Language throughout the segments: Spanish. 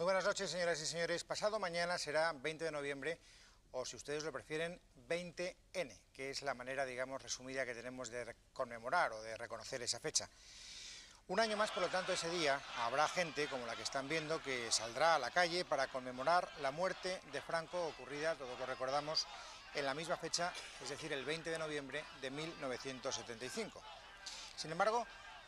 Muy buenas noches, señoras y señores. Pasado mañana será 20 de noviembre, o si ustedes lo prefieren, 20N, que es la manera, digamos, resumida que tenemos de conmemorar o de reconocer esa fecha. Un año más, por lo tanto, ese día habrá gente, como la que están viendo, que saldrá a la calle para conmemorar la muerte de Franco, ocurrida, todos lo recordamos, en la misma fecha, es decir, el 20 de noviembre de 1975. Sin embargo,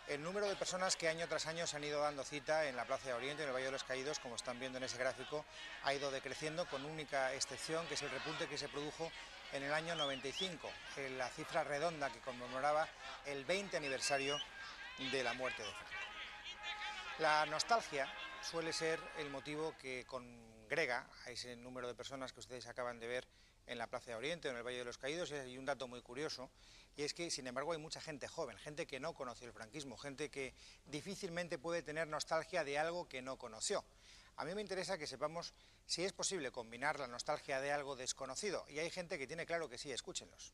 el número de personas que año tras año se han ido dando cita en la Plaza de Oriente, en el Valle de los Caídos, como están viendo en ese gráfico, ha ido decreciendo, con única excepción, que es el repunte que se produjo en el año 95, en la cifra redonda que conmemoraba el 20 aniversario de la muerte de Franco. La nostalgia suele ser el motivo que congrega a ese número de personas que ustedes acaban de ver en la Plaza de Oriente o en el Valle de los Caídos, y hay un dato muy curioso, y es que, sin embargo, hay mucha gente joven, gente que no conoció el franquismo, gente que difícilmente puede tener nostalgia de algo que no conoció. A mí me interesa que sepamos si es posible combinar la nostalgia de algo desconocido, y hay gente que tiene claro que sí, escúchenlos.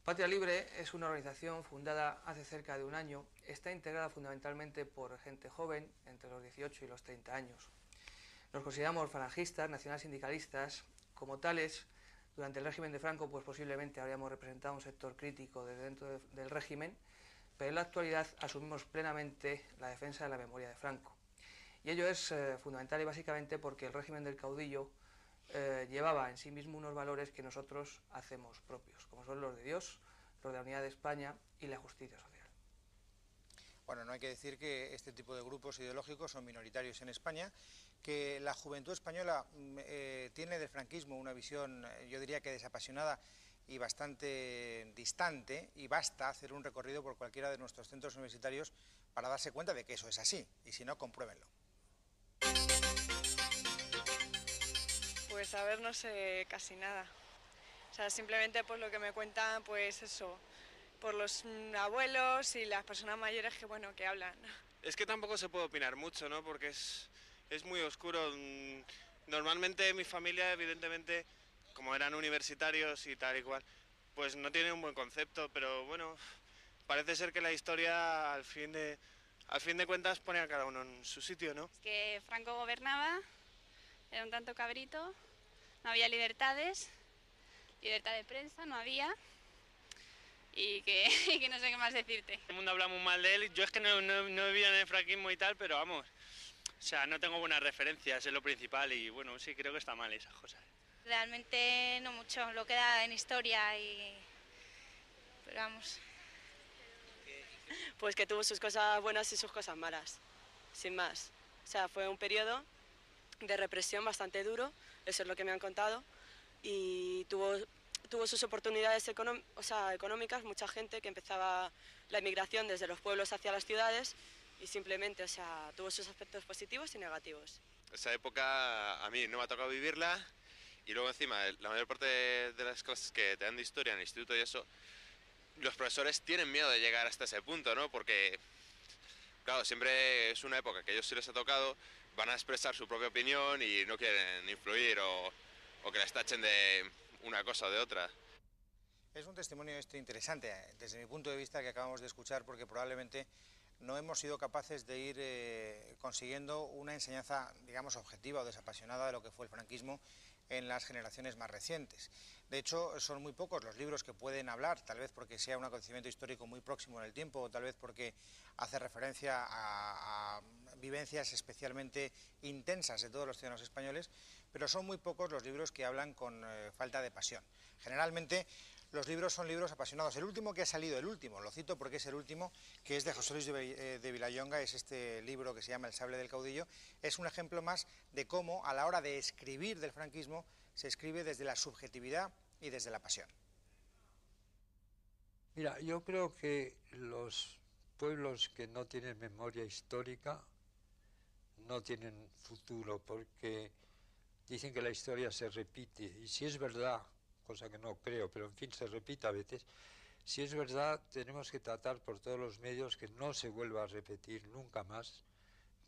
Patria Libre es una organización fundada hace cerca de un año. Está integrada fundamentalmente por gente joven, entre los 18 y los 30 años. Nos consideramos falangistas, nacional sindicalistas. Como tales, durante el régimen de Franco, pues posiblemente habríamos representado un sector crítico desde dentro del régimen, pero en la actualidad asumimos plenamente la defensa de la memoria de Franco. Y ello es fundamental y básicamente porque el régimen del caudillo llevaba en sí mismo unos valores que nosotros hacemos propios, como son los de Dios, los de la unidad de España y la justicia social. Bueno, no hay que decir que este tipo de grupos ideológicos son minoritarios en España, que la juventud española tiene del franquismo una visión, yo diría que desapasionada y bastante distante, y basta hacer un recorrido por cualquiera de nuestros centros universitarios para darse cuenta de que eso es así, y si no, compruébenlo. Pues a ver, no sé casi nada. O sea, simplemente pues lo que me cuentan, pues eso, por los abuelos y las personas mayores que, bueno, que hablan. Es que tampoco se puede opinar mucho, ¿no? Porque es muy oscuro. Normalmente mi familia, evidentemente, como eran universitarios y tal y cual, pues no tienen un buen concepto, pero bueno, parece ser que la historia al fin de cuentas pone a cada uno en su sitio, ¿no? Es que Franco gobernaba, era un tanto cabrito, no había libertades, libertad de prensa no había, y que, y que no sé qué más decirte. Todo el mundo habla muy mal de él, yo es que no he vivido en el franquismo y tal, pero vamos, o sea, no tengo buenas referencias, es lo principal, y bueno, sí, creo que está mal esas cosas. Realmente no mucho, lo queda en historia y... pero vamos. Pues que tuvo sus cosas buenas y sus cosas malas, sin más. O sea, fue un periodo de represión bastante duro, eso es lo que me han contado, y tuvo sus oportunidades económicas, mucha gente que empezaba la emigración desde los pueblos hacia las ciudades, y simplemente, o sea, tuvo sus aspectos positivos y negativos. Esa época a mí no me ha tocado vivirla, y luego encima la mayor parte de las clases que te dan de historia en el instituto y eso, los profesores tienen miedo de llegar hasta ese punto, ¿no? Porque, claro, siempre es una época que a ellos sí les ha tocado, van a expresar su propia opinión y no quieren influir o que les tachen de una cosa o de otra. Es un testimonio interesante, desde mi punto de vista, que acabamos de escuchar, porque probablemente no hemos sido capaces de ir consiguiendo una enseñanza, digamos, objetiva o desapasionada de lo que fue el franquismo en las generaciones más recientes. De hecho, son muy pocos los libros que pueden hablar, tal vez porque sea un acontecimiento histórico muy próximo en el tiempo, o tal vez porque hace referencia a vivencias especialmente intensas de todos los ciudadanos españoles, pero son muy pocos los libros que hablan con falta de pasión. Generalmente los libros son libros apasionados. El último que ha salido, el último, lo cito porque es el último, que es de José Luis de Vilallonga, es este libro que se llama El sable del caudillo, es un ejemplo más de cómo a la hora de escribir del franquismo se escribe desde la subjetividad y desde la pasión. Mira, yo creo que los pueblos que no tienen memoria histórica no tienen futuro, porque dicen que la historia se repite, y si es verdad, cosa que no creo, pero en fin se repite a veces, si es verdad tenemos que tratar por todos los medios que no se vuelva a repetir nunca más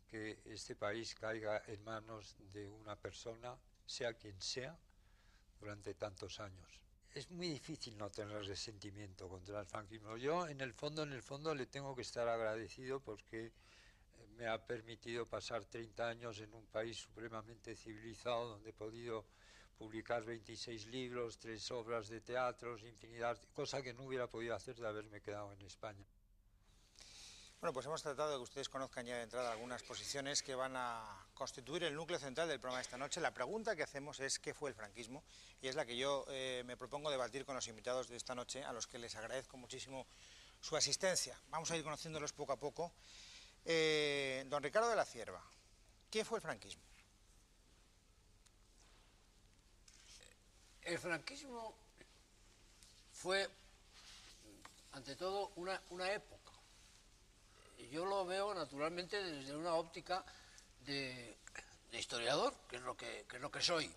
que este país caiga en manos de una persona, sea quien sea, durante tantos años. Es muy difícil no tener resentimiento contra el franquismo. Yo en el fondo le tengo que estar agradecido porque me ha permitido pasar 30 años en un país supremamente civilizado, donde he podido publicar 26 libros, 3 obras de teatro, infinidad, cosa que no hubiera podido hacer de haberme quedado en España. Bueno, pues hemos tratado de que ustedes conozcan ya de entrada algunas posiciones que van a constituir el núcleo central del programa de esta noche. La pregunta que hacemos es ¿qué fue el franquismo? Y es la que yo me propongo debatir con los invitados de esta noche, a los que les agradezco muchísimo su asistencia. Vamos a ir conociéndolos poco a poco. Don Ricardo de la Cierva, ¿qué fue el franquismo? El franquismo fue, ante todo, una época. Yo lo veo naturalmente desde una óptica de historiador, que es lo que soy.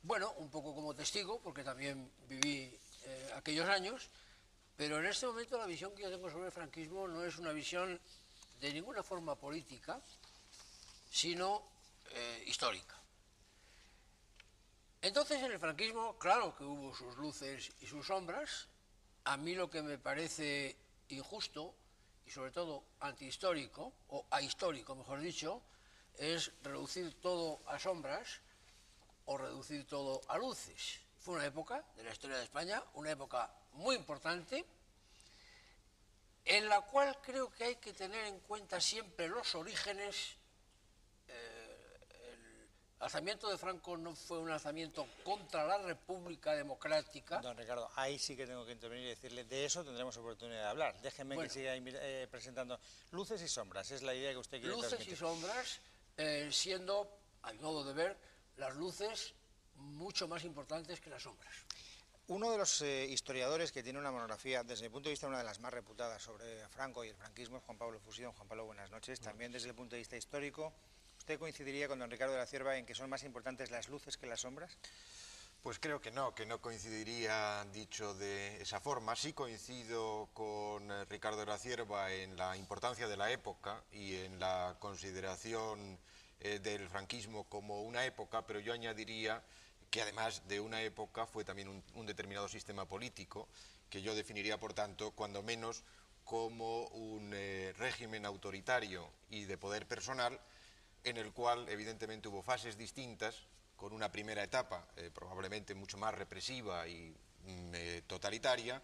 Bueno, un poco como testigo, porque también viví aquellos años, pero en este momento la visión que yo tengo sobre el franquismo no es una visión de ninguna forma política, sino histórica. Entonces, en el franquismo, claro que hubo sus luces y sus sombras. A mí lo que me parece injusto y sobre todo antihistórico, o ahistórico mejor dicho, es reducir todo a sombras o reducir todo a luces. Fue una época de la historia de España, una época muy importante, en la cual creo que hay que tener en cuenta siempre los orígenes. El alzamiento de Franco no fue un alzamiento contra la República Democrática. Don Ricardo, ahí sí que tengo que intervenir y decirle, de eso tendremos oportunidad de hablar. Déjenme que siga presentando luces y sombras, es la idea que usted quiere transmitir. Luces y sombras, siendo, a mi modo de ver, las luces mucho más importantes que las sombras. Uno de los historiadores que tiene una monografía, desde mi punto de vista, una de las más reputadas sobre Franco y el franquismo, es Juan Pablo Fusí. Don Juan Pablo, buenas noches. También desde el punto de vista histórico, ¿usted coincidiría con don Ricardo de la Cierva en que son más importantes las luces que las sombras? Pues creo que no coincidiría dicho de esa forma. Sí coincido con Ricardo de la Cierva en la importancia de la época y en la consideración del franquismo como una época, pero yo añadiría que además de una época fue también un determinado sistema político, que yo definiría, por tanto, cuando menos como un régimen autoritario y de poder personal, en el cual evidentemente hubo fases distintas, con una primera etapa probablemente mucho más represiva y totalitaria,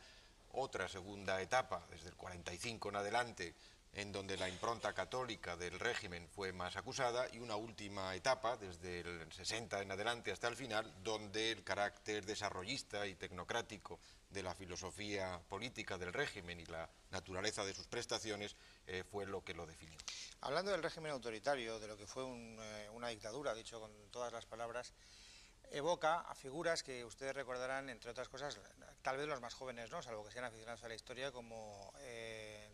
otra segunda etapa desde el 45 en adelante, en donde la impronta católica del régimen fue más acusada, y una última etapa desde el 60 en adelante hasta el final, donde el carácter desarrollista y tecnocrático de la filosofía política del régimen y la naturaleza de sus prestaciones fue lo que lo definió. Hablando del régimen autoritario, de lo que fue una dictadura, dicho con todas las palabras, evoca a figuras que ustedes recordarán, entre otras cosas, tal vez los más jóvenes no, salvo que sean aficionados a la historia, como,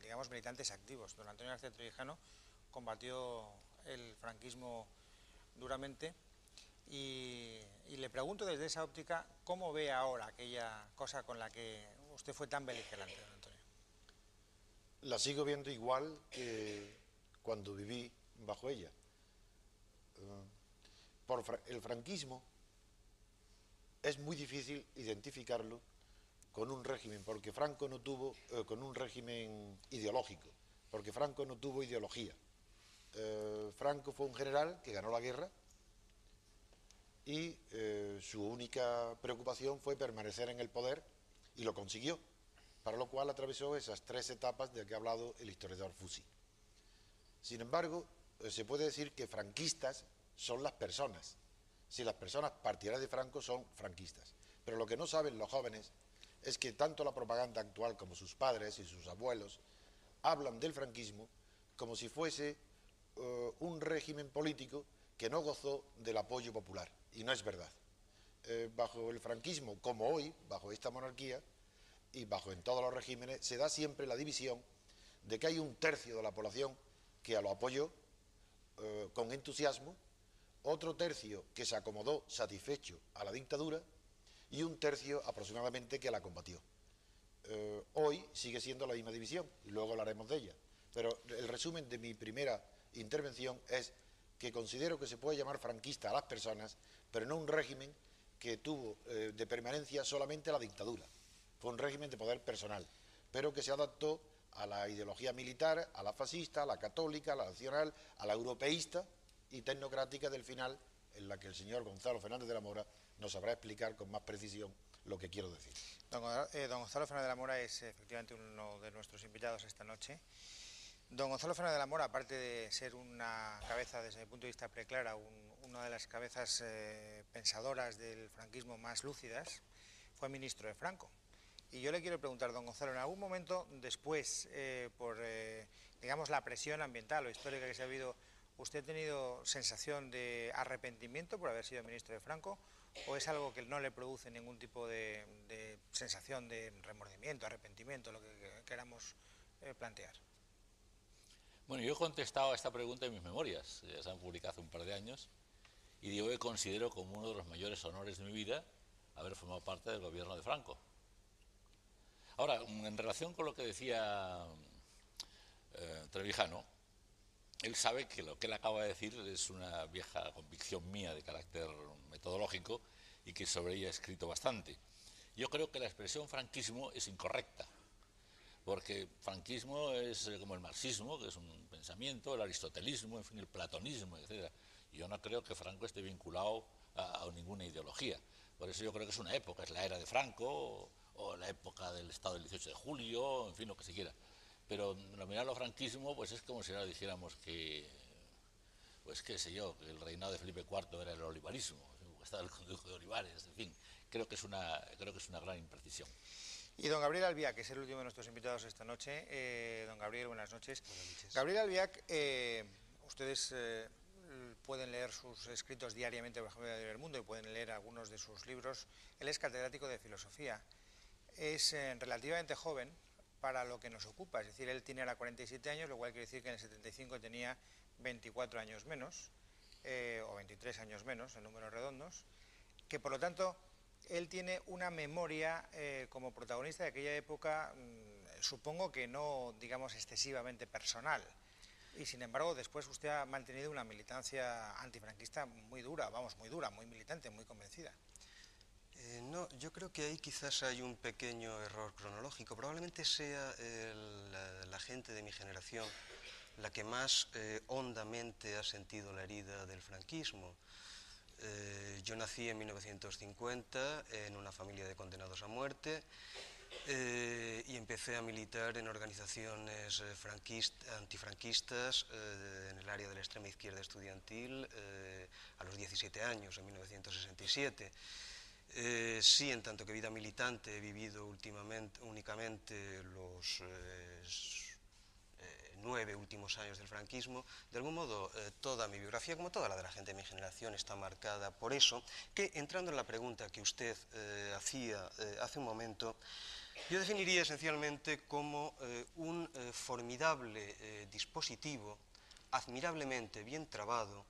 digamos, militantes activos. Don Antonio García Trevijano combatió el franquismo duramente y le pregunto desde esa óptica, ¿cómo ve ahora aquella cosa con la que usted fue tan beligerante, don Antonio? La sigo viendo igual que cuando viví bajo ella. El franquismo es muy difícil identificarlo con un régimen, porque Franco no tuvo, con un régimen ideológico, porque Franco no tuvo ideología. Franco fue un general que ganó la guerra y su única preocupación fue permanecer en el poder, y lo consiguió, para lo cual atravesó esas 3 etapas de que ha hablado el historiador Fusí. Sin embargo, se puede decir que franquistas son las personas. Si las personas partidarias de Franco son franquistas. Pero lo que no saben los jóvenes es que tanto la propaganda actual como sus padres y sus abuelos hablan del franquismo como si fuese un régimen político que no gozó del apoyo popular. Y no es verdad. Bajo el franquismo, como hoy, bajo esta monarquía y bajo en todos los regímenes, se da siempre la división de que hay un tercio de la población que lo apoyó con entusiasmo, otro tercio que se acomodó satisfecho a la dictadura y un tercio aproximadamente que la combatió. Hoy sigue siendo la misma división y luego hablaremos de ella, pero el resumen de mi primera intervención es que considero que se puede llamar franquista a las personas, pero no un régimen que tuvo de permanencia solamente la dictadura. Fue un régimen de poder personal, pero que se adaptó a la ideología militar, a la fascista, a la católica, a la nacional, a la europeísta y tecnocrática del final, en la que el señor Gonzalo Fernández de la Mora nos sabrá explicar con más precisión lo que quiero decir. Don Gonzalo Fernández de la Mora es efectivamente uno de nuestros invitados esta noche. Don Gonzalo Fernández de la Mora, aparte de ser una cabeza desde mi punto de vista preclara, una de las cabezas pensadoras del franquismo más lúcidas, fue ministro de Franco. Y yo le quiero preguntar, don Gonzalo, en algún momento después, por digamos la presión ambiental o histórica que se ha habido, ¿usted ha tenido sensación de arrepentimiento por haber sido ministro de Franco? ¿O es algo que no le produce ningún tipo de sensación de remordimiento, arrepentimiento, lo que queramos plantear? Bueno, yo he contestado a esta pregunta en mis memorias, ya se han publicado hace un par de años, y yo considero como uno de los mayores honores de mi vida haber formado parte del gobierno de Franco. Ahora, en relación con lo que decía Trevijano, él sabe que lo que él acaba de decir es una vieja convicción mía de carácter metodológico y que sobre ella he escrito bastante. Yo creo que la expresión franquismo es incorrecta, porque franquismo es como el marxismo, que es un pensamiento, el aristotelismo, en fin, el platonismo, etc. Y yo no creo que Franco esté vinculado a ninguna ideología. Por eso yo creo que es una época, es la era de Franco, o la época del Estado del 18 de julio, en fin, lo que se quiera. Pero denominarlo franquismo, pues es como si ahora dijéramos que, pues qué sé yo, que el reinado de Felipe IV era el olivarismo, estaba el condujo de Olivares, en fin, creo que es una gran imprecisión. Y don Gabriel Albiac, que es el último de nuestros invitados esta noche. Don Gabriel, buenas noches. Buenas noches. Gabriel Albiac, ustedes pueden leer sus escritos diariamente, por ejemplo, en El Mundo, y pueden leer algunos de sus libros. Él es catedrático de filosofía. Es relativamente joven para lo que nos ocupa, es decir, él tiene ahora 47 años, lo cual quiere decir que en el 75 tenía 24 años menos, o 23 años menos, en números redondos, que por lo tanto él tiene una memoria como protagonista de aquella época, supongo que no, digamos, excesivamente personal, y sin embargo después usted ha mantenido una militancia antifranquista muy dura, vamos, muy dura, muy militante, muy convencida. No, yo creo que ahí quizás hay un pequeño error cronológico. Probablemente sea la gente de mi generación la que más hondamente ha sentido la herida del franquismo. Yo nací en 1950 en una familia de condenados a muerte y empecé a militar en organizaciones antifranquistas en el área de la extrema izquierda estudiantil a los 17 años, en 1967. Sí, en tanto que vida militante he vivido únicamente los 9 últimos años del franquismo. De algún modo, toda mi biografía, como toda la de la gente de mi generación, está marcada por eso, que entrando en la pregunta que usted hacía hace un momento, yo definiría esencialmente como un formidable dispositivo, admirablemente bien trabado,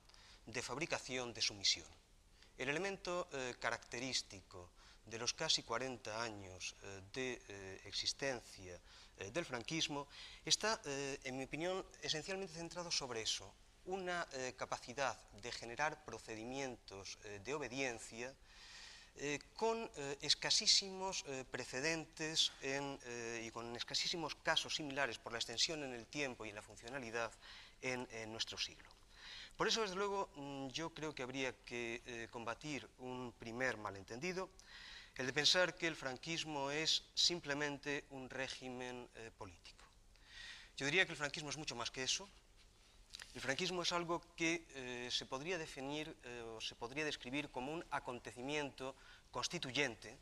de fabricación de sumisión. El elemento característico de los casi 40 años de existencia del franquismo está, en mi opinión, esencialmente centrado sobre eso, una capacidad de generar procedimientos de obediencia con escasísimos precedentes y con escasísimos casos similares por la extensión en el tiempo y en la funcionalidad en nuestro siglo. Por eso, desde luego, yo creo que habría que combatir un primer malentendido, el de pensar que el franquismo es simplemente un régimen político. Yo diría que el franquismo es mucho más que eso. El franquismo es algo que se podría definir o se podría describir como un acontecimiento constituyente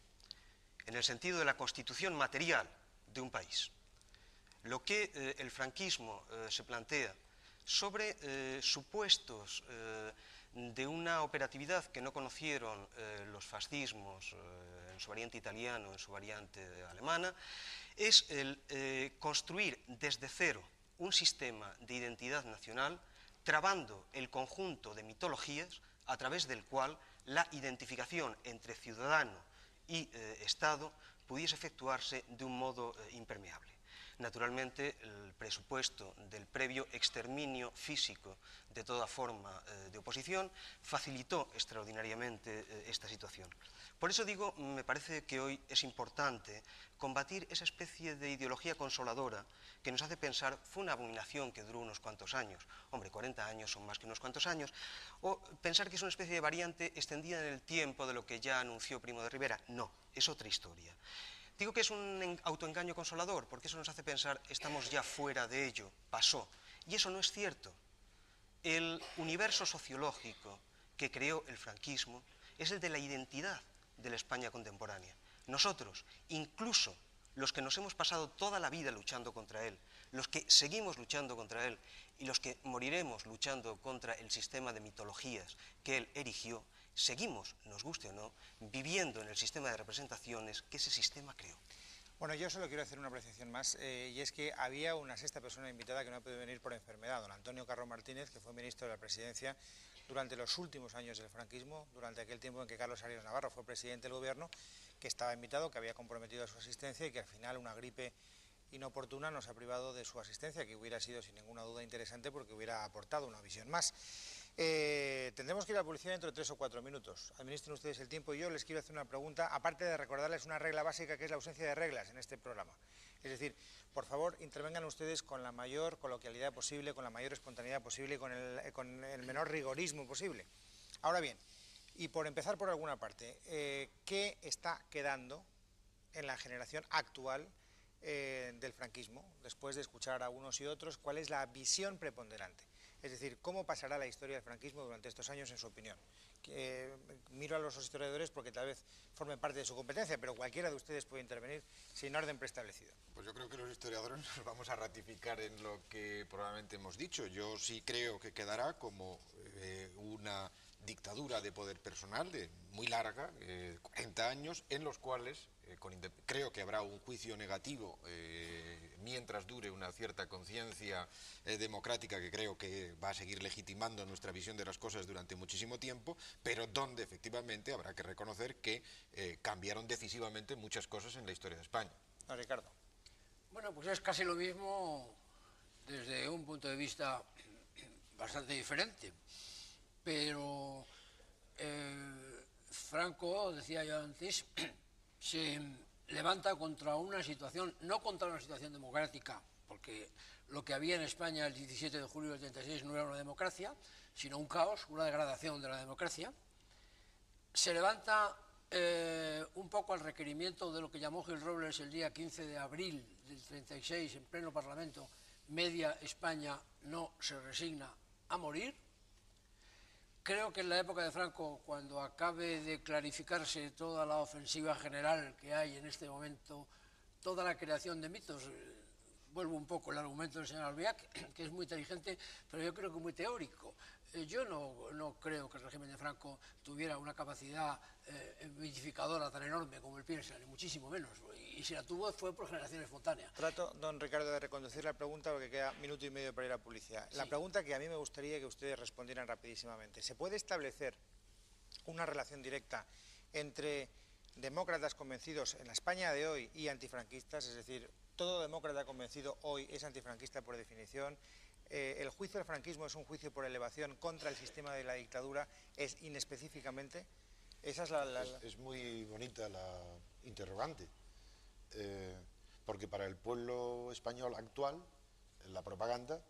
en el sentido de la constitución material de un país. Lo que el franquismo se plantea sobre supuestos de una operatividad que no conocieron los fascismos en su variante italiano, en su variante alemana, es el construir desde cero un sistema de identidad nacional, trabando el conjunto de mitologías a través del cual la identificación entre ciudadano y Estado pudiese efectuarse de un modo impermeable. Naturalmente, el presupuesto del previo exterminio físico de toda forma de oposición facilitó extraordinariamente esta situación. Por eso digo, me parece que hoy es importante combatir esa especie de ideología consoladora que nos hace pensar fue una abominación que duró unos cuantos años. Hombre, 40 años son más que unos cuantos años. O pensar que es una especie de variante extendida en el tiempo de lo que ya anunció Primo de Rivera. No, es otra historia. Digo que es un autoengaño consolador, porque eso nos hace pensar, estamos ya fuera de ello, pasó. Y eso no es cierto. El universo sociológico que creó el franquismo es el de la identidad de la España contemporánea. Nosotros, incluso los que nos hemos pasado toda la vida luchando contra él, los que seguimos luchando contra él y los que moriremos luchando contra el sistema de mitologías que él erigió, seguimos, nos guste o no, viviendo en el sistema de representaciones que ese sistema creó. Bueno, yo solo quiero hacer una apreciación más, y es que había una sexta persona invitada que no ha podido venir por enfermedad, don Antonio Carro Martínez, que fue ministro de la Presidencia durante los últimos años del franquismo, durante aquel tiempo en que Carlos Arias Navarro fue presidente del gobierno, que estaba invitado, que había comprometido su asistencia y que al final una gripe inoportuna nos ha privado de su asistencia, que hubiera sido sin ninguna duda interesante porque hubiera aportado una visión más. Tendremos que ir a la publicidad dentro de 3 o 4 minutos. Administren ustedes el tiempo y yo les quiero hacer una pregunta, aparte de recordarles una regla básica que es la ausencia de reglas en este programa. Es decir, por favor, intervengan ustedes con la mayor coloquialidad posible, con la mayor espontaneidad posible y con el menor rigorismo posible. Ahora bien, y por empezar por alguna parte, ¿qué está quedando en la generación actual del franquismo? Después de escuchar a unos y otros, ¿cuál es la visión preponderante? Es decir, ¿cómo pasará la historia del franquismo durante estos años en su opinión? Miro a los historiadores porque tal vez formen parte de su competencia, pero cualquiera de ustedes puede intervenir sin orden preestablecido. Pues yo creo que los historiadores nos vamos a ratificar en lo que probablemente hemos dicho. Yo sí creo que quedará como una dictadura de poder personal muy larga, 40 años, en los cuales creo que habrá un juicio negativo mientras dure una cierta conciencia democrática que creo que va a seguir legitimando nuestra visión de las cosas durante muchísimo tiempo, pero donde efectivamente habrá que reconocer que cambiaron decisivamente muchas cosas en la historia de España. No, Ricardo. Bueno, pues es casi lo mismo desde un punto de vista bastante diferente, pero Franco, decía yo antes, se levanta contra una situación, no contra una situación democrática, porque lo que había en España el 17 de julio del 36 no era una democracia, sino un caos, una degradación de la democracia. Se levanta un poco al requerimiento de lo que llamó Gil Robles el día 15 de abril del 36 en pleno Parlamento: media España no se resigna a morir. Creo que en la época de Franco, cuando acabe de clarificarse toda la ofensiva general que hay en este momento, toda la creación de mitos, vuelvo un poco al argumento del señor Albiac, que es muy inteligente, pero yo creo que muy teórico. Yo no creo que el régimen de Franco tuviera una capacidad mitificadora tan enorme como él piensa, ni muchísimo menos. Y si la tuvo fue por generación espontánea. Trato, don Ricardo, de reconducir la pregunta porque queda minuto y medio para ir a publicidad. Sí. La pregunta que a mí me gustaría que ustedes respondieran rapidísimamente. ¿Se puede establecer una relación directa entre demócratas convencidos en la España de hoy y antifranquistas? Es decir, todo demócrata convencido hoy es antifranquista por definición. El juicio del franquismo es un juicio por elevación contra el sistema de la dictadura, es inespecíficamente. Esa es es muy bonita la interrogante, porque para el pueblo español actual la propaganda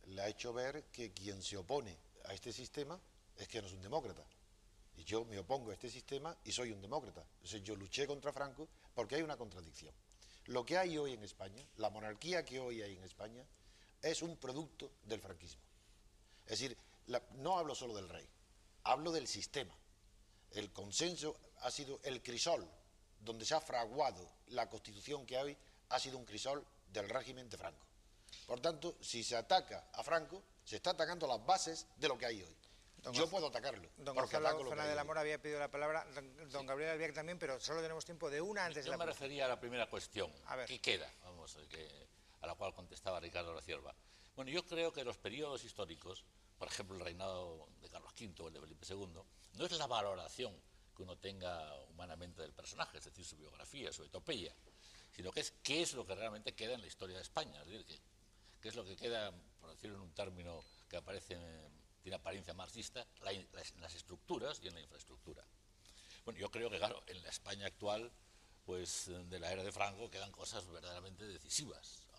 le ha hecho ver que quien se opone a este sistema es que no es un demócrata. Y yo me opongo a este sistema y soy un demócrata. Entonces yo luché contra Franco porque hay una contradicción. Lo que hay hoy en España, la monarquía que hoy hay en España, es un producto del franquismo. Es decir, no hablo solo del rey, hablo del sistema. El consenso ha sido el crisol donde se ha fraguado la constitución que hay, ha sido un crisol del régimen de Franco. Por tanto, si se ataca a Franco, se está atacando las bases de lo que hay hoy. Yo puedo atacarlo. Don Gonzalo Fernández de la Mora había pedido la palabra, don Gabriel Albiac también, pero solo tenemos tiempo de una antes de la... Yo me refería a la primera cuestión, a ver. ¿Qué queda? Vamos, a la cual contestaba Ricardo La Cierva. Bueno, yo creo que los periodos históricos, por ejemplo el reinado de Carlos V o el de Felipe II, no es la valoración que uno tenga humanamente del personaje, es decir, su biografía, su epopeya, sino que es qué es lo que realmente queda en la historia de España, es decir, qué es lo que queda, por decirlo en un término que tiene apariencia marxista, en las estructuras y en la infraestructura. Bueno, yo creo que, claro, en la España actual, pues de la era de Franco, quedan cosas verdaderamente decisivas, ¿no?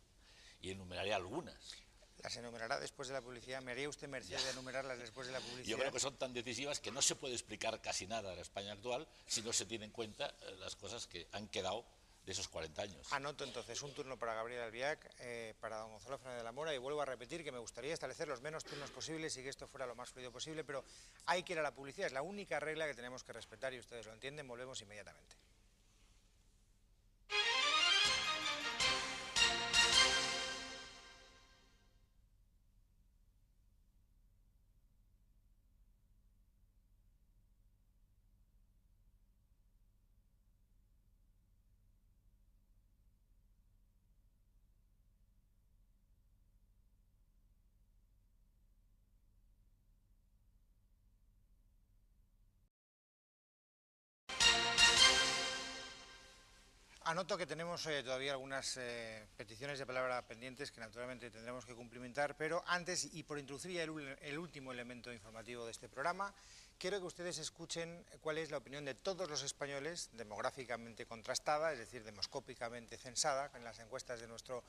Y enumeraré algunas. ¿Las enumerará después de la publicidad? ¿Me haría usted merced de enumerarlas después de la publicidad? Yo creo que son tan decisivas que no se puede explicar casi nada de la España actual si no se tiene en cuenta las cosas que han quedado de esos 40 años. Anoto entonces un turno para Gabriel Albiac, para don Gonzalo Fernández de la Mora, y vuelvo a repetir que me gustaría establecer los menos turnos posibles y que esto fuera lo más fluido posible, pero hay que ir a la publicidad, es la única regla que tenemos que respetar y ustedes lo entienden. Volvemos inmediatamente. Anoto que tenemos todavía algunas peticiones de palabra pendientes que naturalmente tendremos que cumplimentar, pero antes, y por introducir ya el último elemento informativo de este programa, quiero que ustedes escuchen cuál es la opinión de todos los españoles, demográficamente contrastada, es decir, demoscópicamente censada, en las encuestas de nuestro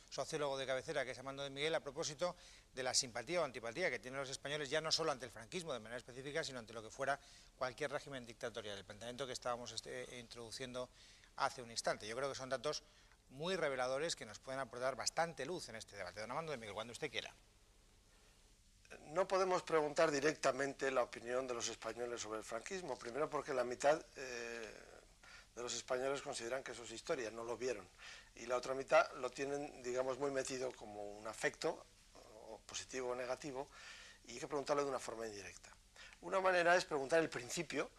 sociólogo de cabecera, que es Armando de Miguel, a propósito de la simpatía o antipatía que tienen los españoles, ya no solo ante el franquismo de manera específica, sino ante lo que fuera cualquier régimen dictatorial, el planteamiento que estábamos introduciendo hace un instante. Yo creo que son datos muy reveladores que nos pueden aportar bastante luz en este debate. Don Armando de Miguel, cuando usted quiera. No podemos preguntar directamente la opinión de los españoles sobre el franquismo, primero porque la mitad de los españoles consideran que eso es historia, no lo vieron, y la otra mitad lo tienen, digamos, muy metido como un afecto, o positivo o negativo, y hay que preguntarlo de una forma indirecta. Una manera es preguntar el principio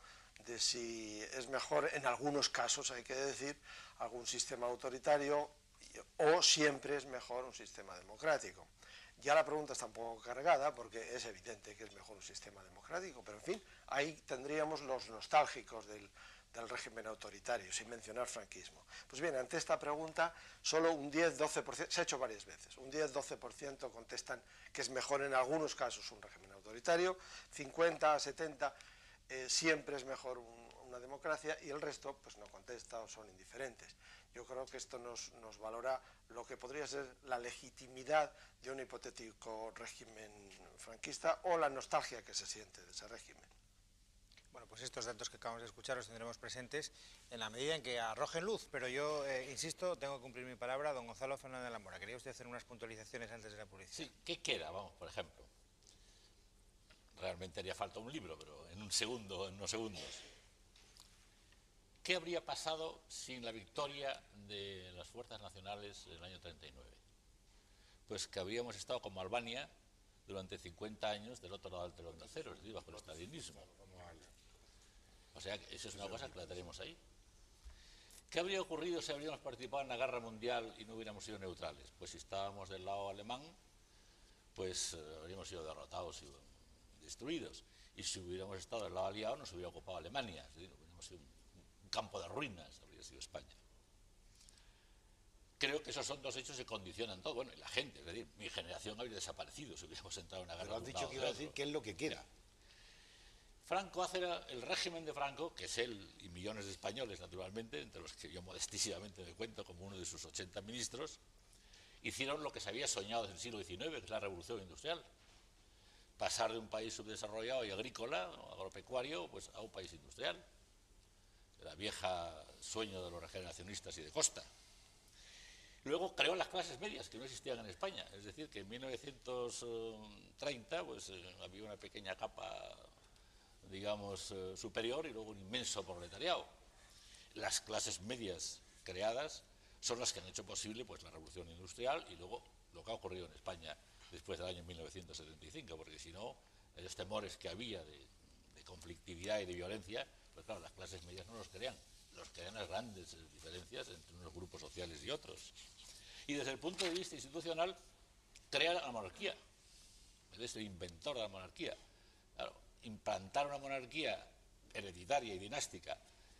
de si es mejor, en algunos casos hay que decir, algún sistema autoritario o siempre es mejor un sistema democrático. Ya la pregunta está un poco cargada porque es evidente que es mejor un sistema democrático, pero en fin, ahí tendríamos los nostálgicos del régimen autoritario, sin mencionar franquismo. Pues bien, ante esta pregunta, solo un 10-12%, se ha hecho varias veces, un 10-12% contestan que es mejor en algunos casos un régimen autoritario, 50-70% siempre es mejor una democracia, y el resto pues no contesta o son indiferentes. Yo creo que esto nos valora lo que podría ser la legitimidad de un hipotético régimen franquista o la nostalgia que se siente de ese régimen. Bueno, pues estos datos que acabamos de escuchar los tendremos presentes en la medida en que arrojen luz, pero yo, insisto, tengo que cumplir mi palabra. Don Gonzalo Fernández de la Mora, ¿quería usted hacer unas puntualizaciones antes de la publicidad? Sí, ¿qué queda? Vamos, por ejemplo. Realmente haría falta un libro, pero en unos segundos. ¿Qué habría pasado sin la victoria de las fuerzas nacionales en el año 39? Pues que habríamos estado como Albania durante 50 años del otro lado del telón de acero, es decir, bajo el estalinismo. O sea, eso es una cosa que la tenemos ahí. ¿Qué habría ocurrido si habríamos participado en la guerra mundial y no hubiéramos sido neutrales? Pues si estábamos del lado alemán, pues habríamos sido derrotados y destruidos. Y si hubiéramos estado del lado aliado, nos hubiera ocupado Alemania, es decir, hubiéramos sido un campo de ruinas, habría sido España. Creo que esos son dos hechos que condicionan todo. Bueno, y la gente, es decir, mi generación habría desaparecido si hubiéramos entrado en una guerra. Pero has dicho que iba a decir qué es lo que quiera. Franco hace el régimen de Franco, que es él y millones de españoles, naturalmente, entre los que yo modestísimamente me cuento como uno de sus 80 ministros, hicieron lo que se había soñado desde el siglo XIX, que es la revolución industrial. Pasar de un país subdesarrollado y agrícola, agropecuario, pues a un país industrial. La vieja sueño de los regeneracionistas y de Costa. Luego creó las clases medias, que no existían en España. Es decir, que en 1930 pues, había una pequeña capa, digamos, superior y luego un inmenso proletariado. Las clases medias creadas son las que han hecho posible pues, la revolución industrial y luego lo que ha ocurrido en España después del año 1975, porque si no, los temores que había de conflictividad y de violencia, pues claro, las clases medias no los crean las grandes diferencias entre unos grupos sociales y otros. Y desde el punto de vista institucional, crea la monarquía, es el inventor de la monarquía. Claro, implantar una monarquía hereditaria y dinástica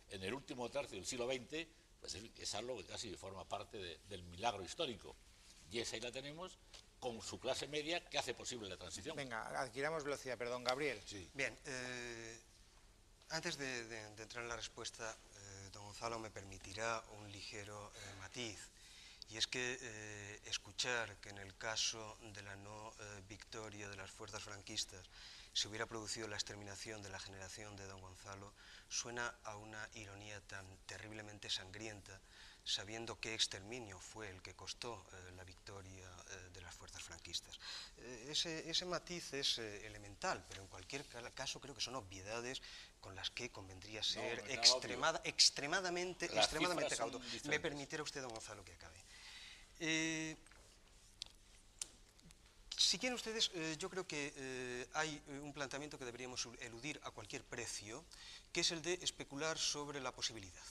en el último tercio del siglo XX, pues es algo que casi forma parte del milagro histórico. Y esa ahí la tenemos con su clase media que hace posible la transición. Venga, adquiramos velocidad, perdón, Gabriel. Sí. Bien, antes de entrar en la respuesta, don Gonzalo me permitirá un ligero matiz. Y es que escuchar que en el caso de la no victoria de las fuerzas franquistas se hubiera producido la exterminación de la generación de don Gonzalo suena a una ironía tan terriblemente sangrienta, sabiendo qué exterminio fue el que costó la victoria de las fuerzas franquistas. Ese matiz es elemental, pero en cualquier caso creo que son obviedades con las que convendría ser extremadamente cauto. Me permitirá usted, don Gonzalo, que acabe. Si quieren ustedes, yo creo que hay un planteamiento que deberíamos eludir a cualquier precio, que es el de especular sobre la posibilidad.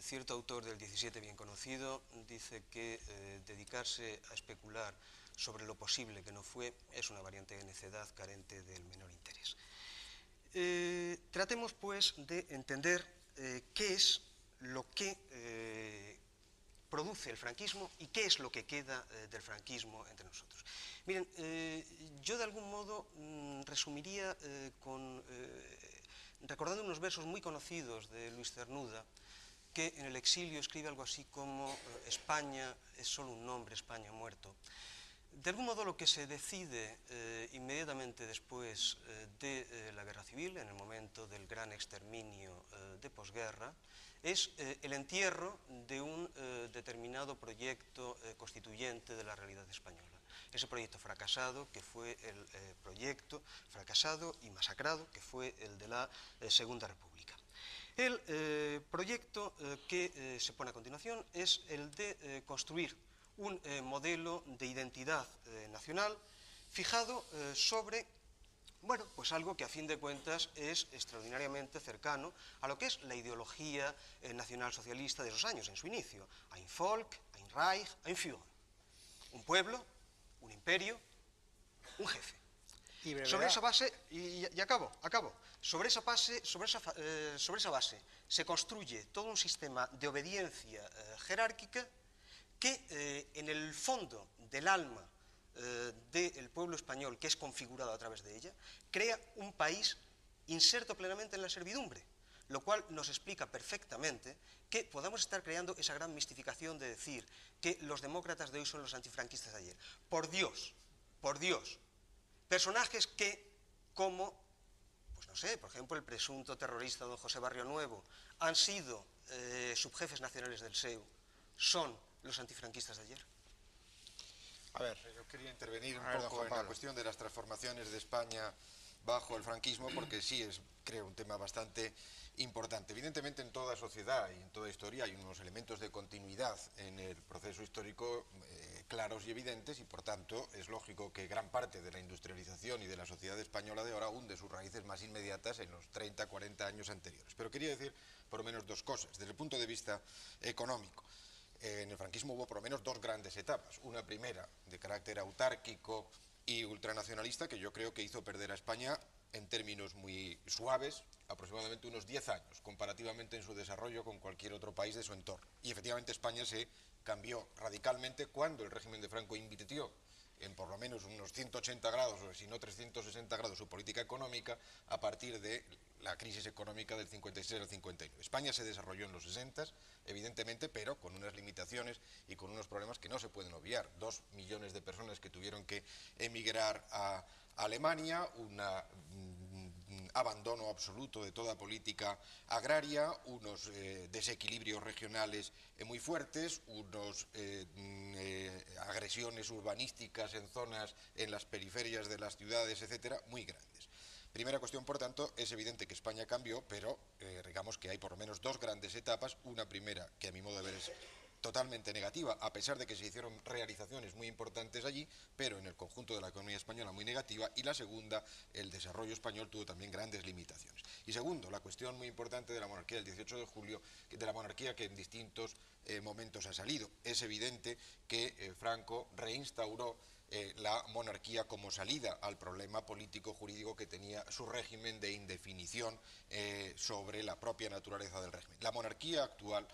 Cierto autor del 17 bien conocido dice que dedicarse a especular sobre lo posible que no fue es una variante de necedad carente del menor interés. Tratemos pues de entender qué es lo que produce el franquismo y qué es lo que queda del franquismo entre nosotros. Miren, yo de algún modo resumiría recordando unos versos muy conocidos de Luis Cernuda, que en el exilio escribe algo así como España es solo un nombre, España muerto. De algún modo lo que se decide inmediatamente después de la guerra civil, en el momento del gran exterminio de posguerra, es el entierro de un determinado proyecto constituyente de la realidad española. Ese proyecto fracasado, que fue el proyecto fracasado y masacrado, que fue el de la Segunda República. El proyecto que se pone a continuación es el de construir un modelo de identidad nacional fijado sobre, bueno, pues algo que a fin de cuentas es extraordinariamente cercano a lo que es la ideología nacionalsocialista de esos años, en su inicio. Ein Volk, ein Reich, ein Führer. Un pueblo, un imperio, un jefe. Sobre esa base, y acabo, sobre esa base se construye todo un sistema de obediencia jerárquica que en el fondo del alma del pueblo español, que es configurado a través de ella, crea un país inserto plenamente en la servidumbre, lo cual nos explica perfectamente que podamos estar creando esa gran mistificación de decir que los demócratas de hoy son los antifranquistas de ayer. Por Dios, personajes que, como, pues no sé, por ejemplo, el presunto terrorista don José Barrionuevo, han sido subjefes nacionales del SEU, son los antifranquistas de ayer. A ver, yo quería intervenir un poco en la cuestión de las transformaciones de España bajo el franquismo, porque sí es, creo, un tema bastante importante. Evidentemente, en toda sociedad y en toda historia hay unos elementos de continuidad en el proceso histórico claros y evidentes, y por tanto es lógico que gran parte de la industrialización y de la sociedad española de ahora hunde sus raíces más inmediatas en los 30, 40 años anteriores. Pero quería decir por lo menos dos cosas. Desde el punto de vista económico, en el franquismo hubo por lo menos dos grandes etapas. Una primera de carácter autárquico y ultranacionalista, que yo creo que hizo perder a España en términos muy suaves aproximadamente unos 10 años, comparativamente en su desarrollo con cualquier otro país de su entorno. Y efectivamente España se cambió radicalmente cuando el régimen de Franco invirtió en por lo menos unos 180 grados, o si no 360 grados, su política económica a partir de la crisis económica del 56 al 59. España se desarrolló en los 60, evidentemente, pero con unas limitaciones y con unos problemas que no se pueden obviar. 2 millones de personas que tuvieron que emigrar a Alemania, un abandono absoluto de toda política agraria, unos desequilibrios regionales muy fuertes, unas agresiones urbanísticas en zonas, en las periferias de las ciudades, etcétera, muy grandes. Primera cuestión, por tanto, es evidente que España cambió, pero digamos que hay por lo menos dos grandes etapas. Una primera, que a mi modo de ver es totalmente negativa, a pesar de que se hicieron realizaciones muy importantes allí, pero en el conjunto de la economía española muy negativa. Y la segunda, el desarrollo español tuvo también grandes limitaciones. Y segundo, la cuestión muy importante de la monarquía del 18 de julio, de la monarquía que en distintos momentos ha salido. Es evidente que Franco reinstauró la monarquía como salida al problema político-jurídico que tenía su régimen de indefinición sobre la propia naturaleza del régimen. La monarquía actual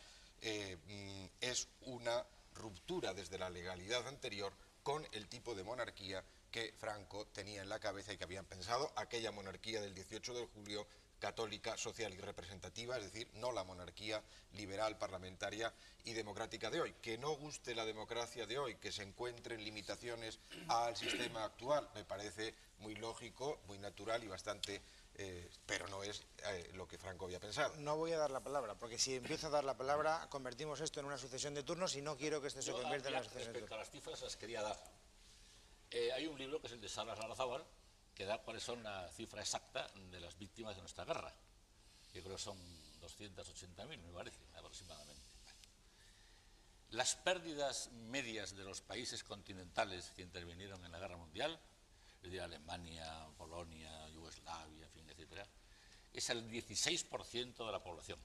es una ruptura desde la legalidad anterior con el tipo de monarquía que Franco tenía en la cabeza y que habían pensado aquella monarquía del 18 de julio, católica, social y representativa, es decir, no la monarquía liberal, parlamentaria y democrática de hoy. Que no guste la democracia de hoy, que se encuentren limitaciones al sistema actual, me parece muy lógico, muy natural y bastante... pero no es lo que Franco había pensado. No voy a dar la palabra, porque si empiezo a dar la palabra, convertimos esto en una sucesión de turnos y no quiero que esto se convierta en una sucesión de turnos. Respecto a las cifras, las quería dar. Hay un libro que es el de Salas Larrazábal, que da cuáles son la cifra exacta de las víctimas de nuestra guerra. Yo creo que son 280.000, me parece, aproximadamente. Las pérdidas medias de los países continentales que intervinieron en la guerra mundial, es decir, Alemania, Polonia, Yugoslavia, en fin, etcétera, es el 16% de la población.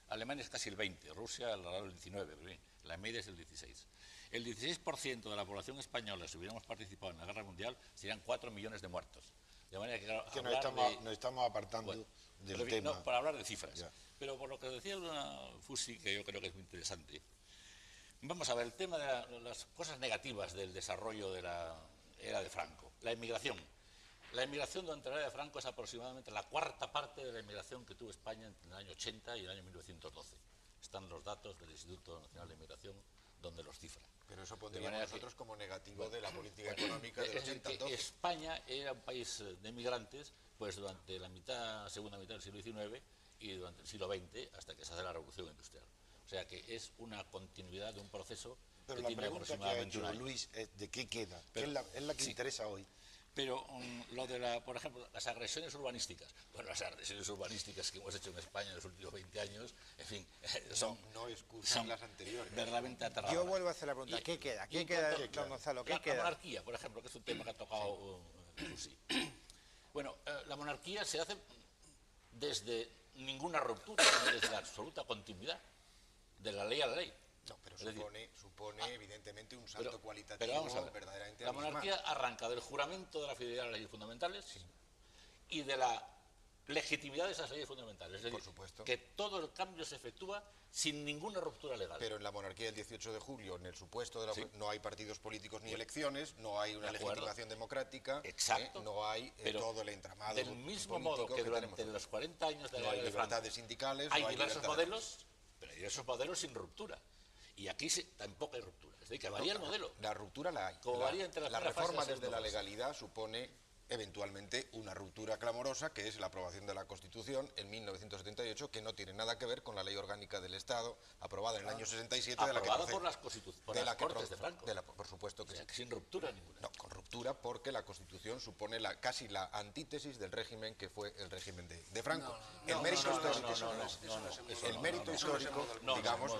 Alemania es casi el 20%, Rusia alrededor del 19%, la media es el 16%. El 16% de la población española, si hubiéramos participado en la guerra mundial, serían 4 millones de muertos. De manera que, claro, que nos estamos apartando del tema. No, para hablar de cifras. Ya. Pero por lo que decía Fusi, que yo creo que es muy interesante, vamos a ver el tema de las cosas negativas del desarrollo de la era de Franco. La inmigración. La inmigración durante la era de Franco es aproximadamente la cuarta parte de la inmigración que tuvo España entre el año 80 y el año 1912. Están los datos del Instituto Nacional de Inmigración donde los cifra. Pero eso pondríamos nosotros como negativo de la política económica del 80-12. España era un país de inmigrantes pues durante la segunda mitad del siglo XIX y durante el siglo XX hasta que se hace la Revolución Industrial. O sea que es una continuidad de un proceso pero que tiene aproximadamente un año. Luis, ¿de qué queda? Pero, es la que interesa hoy. Pero lo de por ejemplo, las agresiones urbanísticas. Bueno, las agresiones urbanísticas que hemos hecho en España en los últimos 20 años, en fin, son las anteriores. Verdaderamente aterradoras. Yo vuelvo a hacer la pregunta, ¿qué queda? ¿Qué queda, don Gonzalo? ¿Qué queda? La monarquía, por ejemplo, que es un tema que ha tocado Lucy. Bueno, la monarquía se hace desde ninguna ruptura, desde la absoluta continuidad, de la ley a la ley. No, pero supone evidentemente un salto cualitativo pero vamos a ver, verdaderamente la monarquía arranca del juramento de la fidelidad a las leyes fundamentales y de la legitimidad de esas leyes fundamentales. Es decir, por supuesto, que todo el cambio se efectúa sin ninguna ruptura legal. Pero en la monarquía del 18 de julio, en el supuesto de no hay partidos políticos ni elecciones, no hay una legitimación democrática, no hay todo el entramado del mismo modo que durante los 40 años de la no hay era de libertades Franco, sindicales, hay no hay diversos modelos, pero hay diversos modelos sin ruptura. Y aquí tampoco hay ruptura. Es decir, que varía el modelo. La ruptura la hay. Como varía entre las la reforma fases desde la legalidad supone eventualmente una ruptura clamorosa, que es la aprobación de la Constitución en 1978, que no tiene nada que ver con la Ley Orgánica del Estado, aprobada en el año 67, de la que aprobada por las Cortes de Franco. Por supuesto que sí. Sin ruptura ninguna. No, con ruptura porque la Constitución supone casi la antítesis del régimen que fue el régimen de Franco. El mérito histórico, digamos,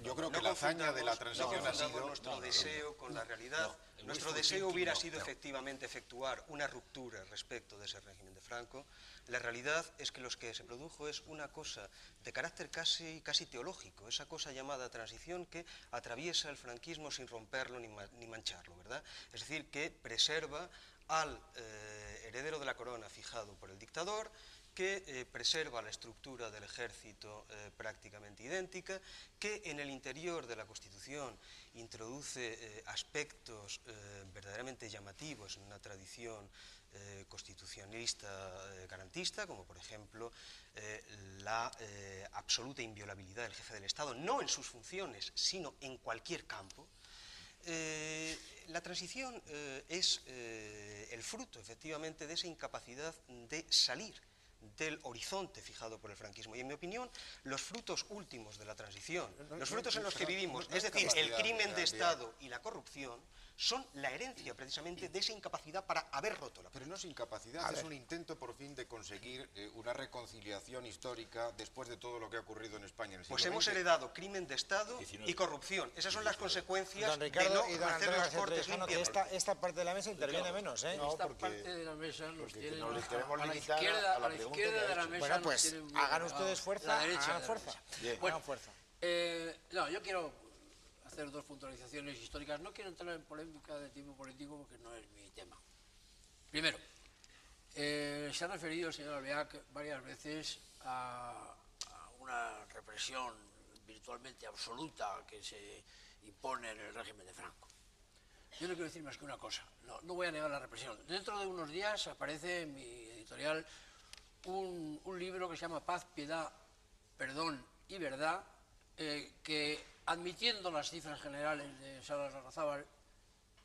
yo creo que la hazaña de la transición ha sido... nuestro deseo con la realidad. Nuestro deseo hubiera sido efectivamente efectuar una ruptura respecto de ese régimen de Franco. La realidad es que lo que se produjo es una cosa de carácter casi teológico, esa cosa llamada transición que atraviesa el franquismo sin romperlo ni mancharlo, ¿verdad? Es decir, que preserva al heredero de la corona fijado por el dictador, que preserva la estructura del ejército prácticamente idéntica, que en el interior de la Constitución introduce aspectos verdaderamente llamativos en una tradición constitucionalista garantista, como por ejemplo la absoluta inviolabilidad del jefe del Estado, no en sus funciones, sino en cualquier campo. La transición es el fruto, efectivamente, de esa incapacidad de salir del horizonte fijado por el franquismo. Y en mi opinión, los frutos últimos de la transición, los frutos en los que vivimos, es decir, el crimen de Estado y la corrupción, son la herencia precisamente de esa incapacidad para haber roto la... Pero no es incapacidad, es un intento por fin de conseguir una reconciliación histórica después de todo lo que ha ocurrido en España en el siglo Pues hemos heredado crimen de Estado y corrupción. Esas son las consecuencias don Ricardo de y no don hacer Antonio los cortes García limpios. esta parte de la mesa interviene menos, ¿eh? No, esta parte de la mesa nos tiene nos queremos a la limitar izquierda, a la a la pregunta izquierda que de ha la hecho. mesa. Bueno, nos pues tienen muy hagan bien, ustedes fuerza, hagan fuerza. Bueno, hagan fuerza. No, yo quiero hacer dos puntualizaciones históricas. No quiero entrar en polémica de tipo político porque no es mi tema. Primero, se ha referido el señor Alvear varias veces a una represión virtualmente absoluta que se impone en el régimen de Franco. Yo no quiero decir más que una cosa, no voy a negar la represión. Dentro de unos días aparece en mi editorial un libro que se llama Paz, Piedad, Perdón y Verdad, que admitiendo las cifras generales de Salas Larrazábal,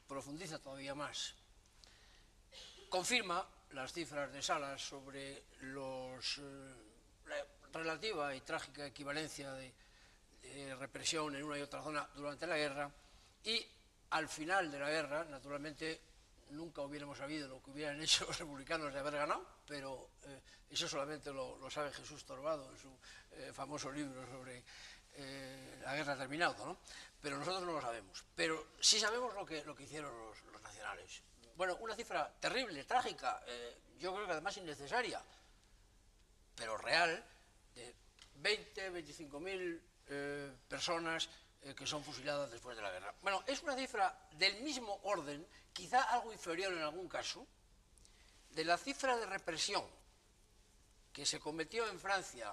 profundiza todavía más. Confirma las cifras de Salas sobre la relativa y trágica equivalencia de represión en una y otra zona durante la guerra, y al final de la guerra, naturalmente, nunca hubiéramos sabido lo que hubieran hecho los republicanos de haber ganado, pero eso solamente lo sabe Jesús Torbado en su famoso libro sobre la guerra terminado, ¿no? Pero nosotros no lo sabemos. Pero sí sabemos lo que hicieron los nacionales. Bueno, una cifra terrible, trágica, yo creo que además innecesaria, pero real, de 20-25.000 personas que son fusiladas después de la guerra. Bueno, es una cifra del mismo orden, quizá algo inferior en algún caso, de la cifra de represión que se cometió en Francia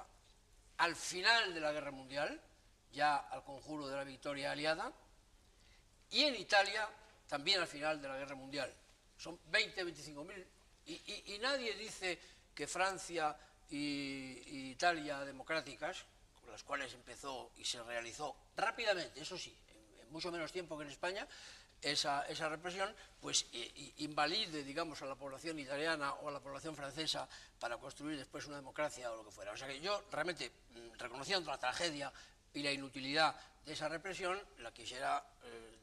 al final de la Guerra Mundial, ya al conjuro de la victoria aliada, y en Italia también al final de la Guerra Mundial. Son 20-25.000, y nadie dice que Francia y Italia democráticas, con las cuales empezó y se realizó rápidamente, eso sí, en mucho menos tiempo que en España, esa represión, pues invalide, digamos, a la población italiana o a la población francesa para construir después una democracia o lo que fuera. O sea que yo realmente, reconociendo la tragedia y la inutilidad de esa represión, la quisiera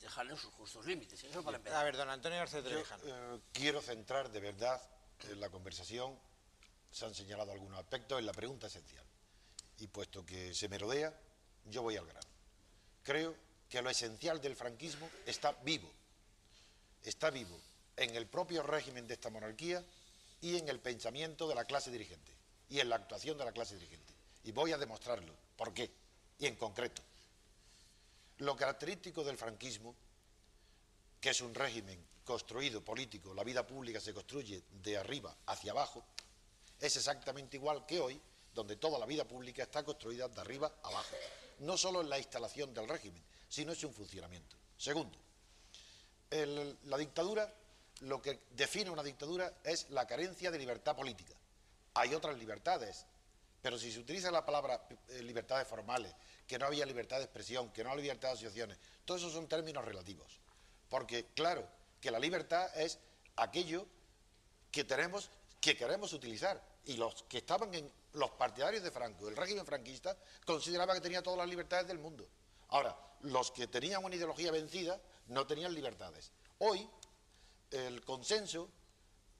dejar en sus justos límites. Eso para empezar. A ver, don Antonio García Trevijano. Quiero centrar de verdad en la conversación, se han señalado algunos aspectos, en la pregunta esencial. Y puesto que se merodea, yo voy al grano. Creo que lo esencial del franquismo está vivo en el propio régimen de esta monarquía y en el pensamiento de la clase dirigente y en la actuación de la clase dirigente. Y voy a demostrarlo. ¿Por qué? Y en concreto, lo característico del franquismo, que es un régimen construido político, la vida pública se construye de arriba hacia abajo, es exactamente igual que hoy, donde toda la vida pública está construida de arriba a abajo. No solo en la instalación del régimen, sino en su funcionamiento. Segundo, la dictadura, lo que define una dictadura es la carencia de libertad política. Hay otras libertades, pero si se utiliza la palabra libertades formales, que no había libertad de expresión, que no había libertad de asociaciones, todos esos son términos relativos. Porque, claro, que la libertad es aquello que queremos utilizar. Y los que estaban los partidarios de Franco, el régimen franquista, consideraba que tenía todas las libertades del mundo. Ahora, los que tenían una ideología vencida no tenían libertades. Hoy, el consenso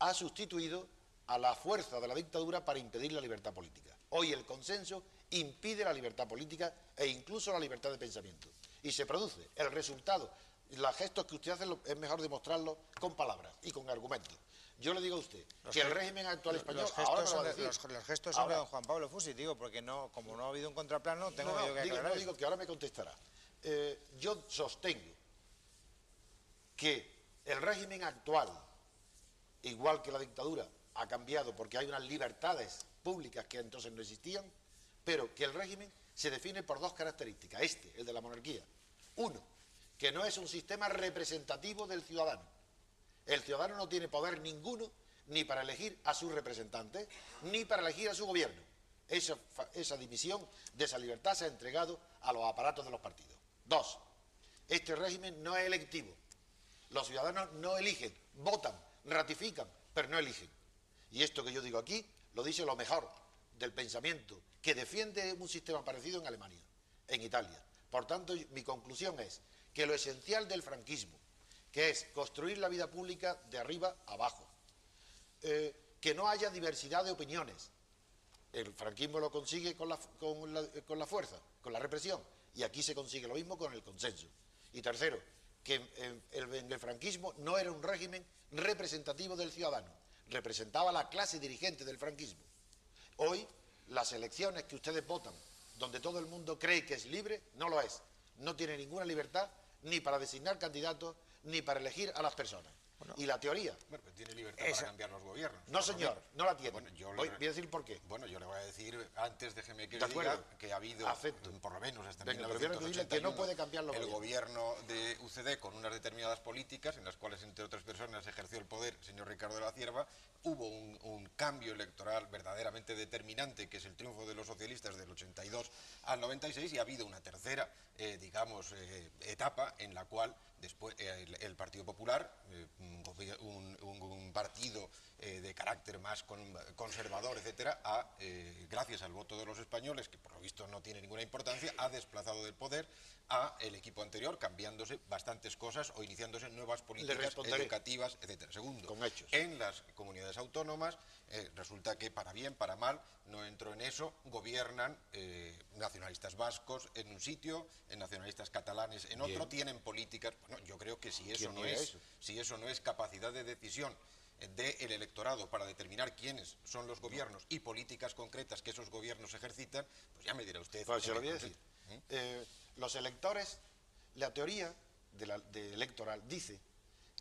ha sustituido a la fuerza de la dictadura para impedir la libertad política. Hoy el consenso impide la libertad política e incluso la libertad de pensamiento. Y se produce el resultado. Los gestos que usted hace es mejor demostrarlo con palabras y con argumentos. Yo le digo a usted que el régimen actual español... Los gestos son de don Juan Pablo Fusi, digo, porque como no ha habido un contraplano, tengo yo que aclarar. No digo que ahora me contestará. Yo sostengo que el régimen actual, igual que la dictadura, ha cambiado porque hay unas libertades públicas que entonces no existían, pero que el régimen se define por dos características. El de la monarquía. Uno, que no es un sistema representativo del ciudadano. El ciudadano no tiene poder ninguno ni para elegir a sus representantes, ni para elegir a su gobierno. Esa división de esa libertad se ha entregado a los aparatos de los partidos. Dos, este régimen no es electivo. Los ciudadanos no eligen, votan, ratifican, pero no eligen. Y esto que yo digo aquí lo dice lo mejor del pensamiento que defiende un sistema parecido en Alemania, en Italia. Por tanto, mi conclusión es que lo esencial del franquismo, que es construir la vida pública de arriba a abajo, que no haya diversidad de opiniones. El franquismo lo consigue con la fuerza, con la represión, y aquí se consigue lo mismo con el consenso. Y tercero, que en el franquismo no era un régimen representativo del ciudadano, representaba a la clase dirigente del franquismo. Hoy, las elecciones que ustedes votan, donde todo el mundo cree que es libre, no lo es. No tiene ninguna libertad ni para designar candidatos, ni para elegir a las personas. Y la teoría... Bueno, pues tiene libertad para cambiar los gobiernos. No, señor, no la tiene. Bueno, voy a decir por qué. Bueno, yo le voy a decir, antes déjeme que le diga que ha habido, por lo menos hasta 1981, que no puede cambiar los el gobierno de UCD con unas determinadas políticas, en las cuales, entre otras personas, ejerció el poder el señor Ricardo de la Cierva. Hubo un cambio electoral verdaderamente determinante, que es el triunfo de los socialistas del 82 al 96, y ha habido una tercera, etapa en la cual después el Partido Popular, un partido de carácter más conservador, etcétera, gracias al voto de los españoles, que por lo visto no tiene ninguna importancia, ha desplazado del poder a el equipo anterior, cambiándose bastantes cosas o iniciándose nuevas políticas educativas, etcétera. Segundo, en las comunidades autónomas, resulta que para bien, para mal, no entro en eso, gobiernan nacionalistas vascos en un sitio, nacionalistas catalanes en otro, tienen políticas. Bueno, yo creo que si eso no es capacidad de decisión del electorado para determinar quiénes son los gobiernos y políticas concretas que esos gobiernos ejercitan, pues ya me dirá usted. Pues se lo voy a decir. Los electores, la teoría electoral dice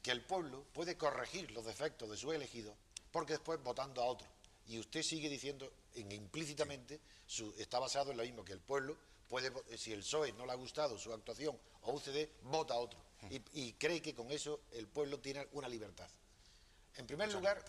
que el pueblo puede corregir los defectos de su elegido porque después votando a otro. Y usted sigue diciendo implícitamente, está basado en lo mismo, que el pueblo puede, si el PSOE no le ha gustado su actuación o UCD, vota a otro. Y cree que con eso el pueblo tiene una libertad. En primer lugar,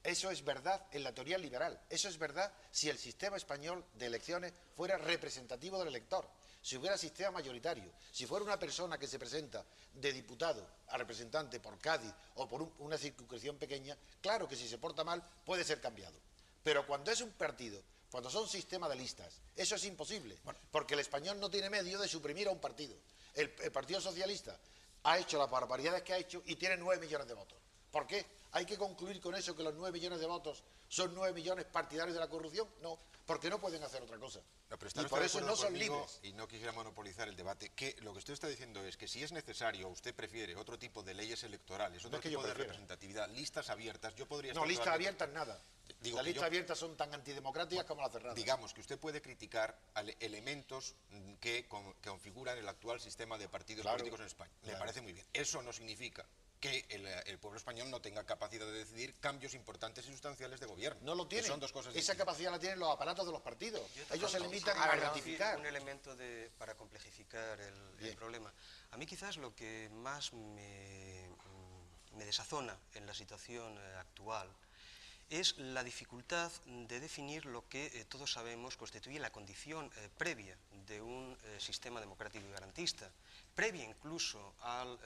eso es verdad en la teoría liberal. Eso es verdad si el sistema español de elecciones fuera representativo del elector. Si hubiera sistema mayoritario, si fuera una persona que se presenta de diputado a representante por Cádiz o por una circunscripción pequeña, claro que si se porta mal puede ser cambiado. Pero cuando es un partido, cuando son sistemas de listas, eso es imposible, porque el español no tiene medio de suprimir a un partido. El Partido Socialista ha hecho las barbaridades que ha hecho y tiene 9 millones de votos. ¿Por qué? ¿Hay que concluir con eso que los 9 millones de votos son 9 millones partidarios de la corrupción? No, porque no pueden hacer otra cosa. No, pero y por eso no son libres. Y no quisiera monopolizar el debate, que lo que usted está diciendo es que si es necesario, usted prefiere otro tipo de leyes electorales, otro tipo de representatividad, listas abiertas, yo podría... No, listas abiertas nada. Las listas abiertas son tan antidemocráticas como las cerradas. Digamos que usted puede criticar elementos que configuran el actual sistema de partidos políticos en España. Me parece muy bien. Eso no significa que el pueblo español no tenga capacidad de decidir cambios importantes y sustanciales de gobierno. No lo tiene. Son dos cosas Esa distintas. capacidad la tienen los aparatos de los partidos. Ellos se limitan a ratificar. Un elemento para complejificar el problema. A mí quizás lo que más me desazona en la situación actual es la dificultad de definir lo que todos sabemos constituye la condición previa de un sistema democrático y garantista, previa incluso al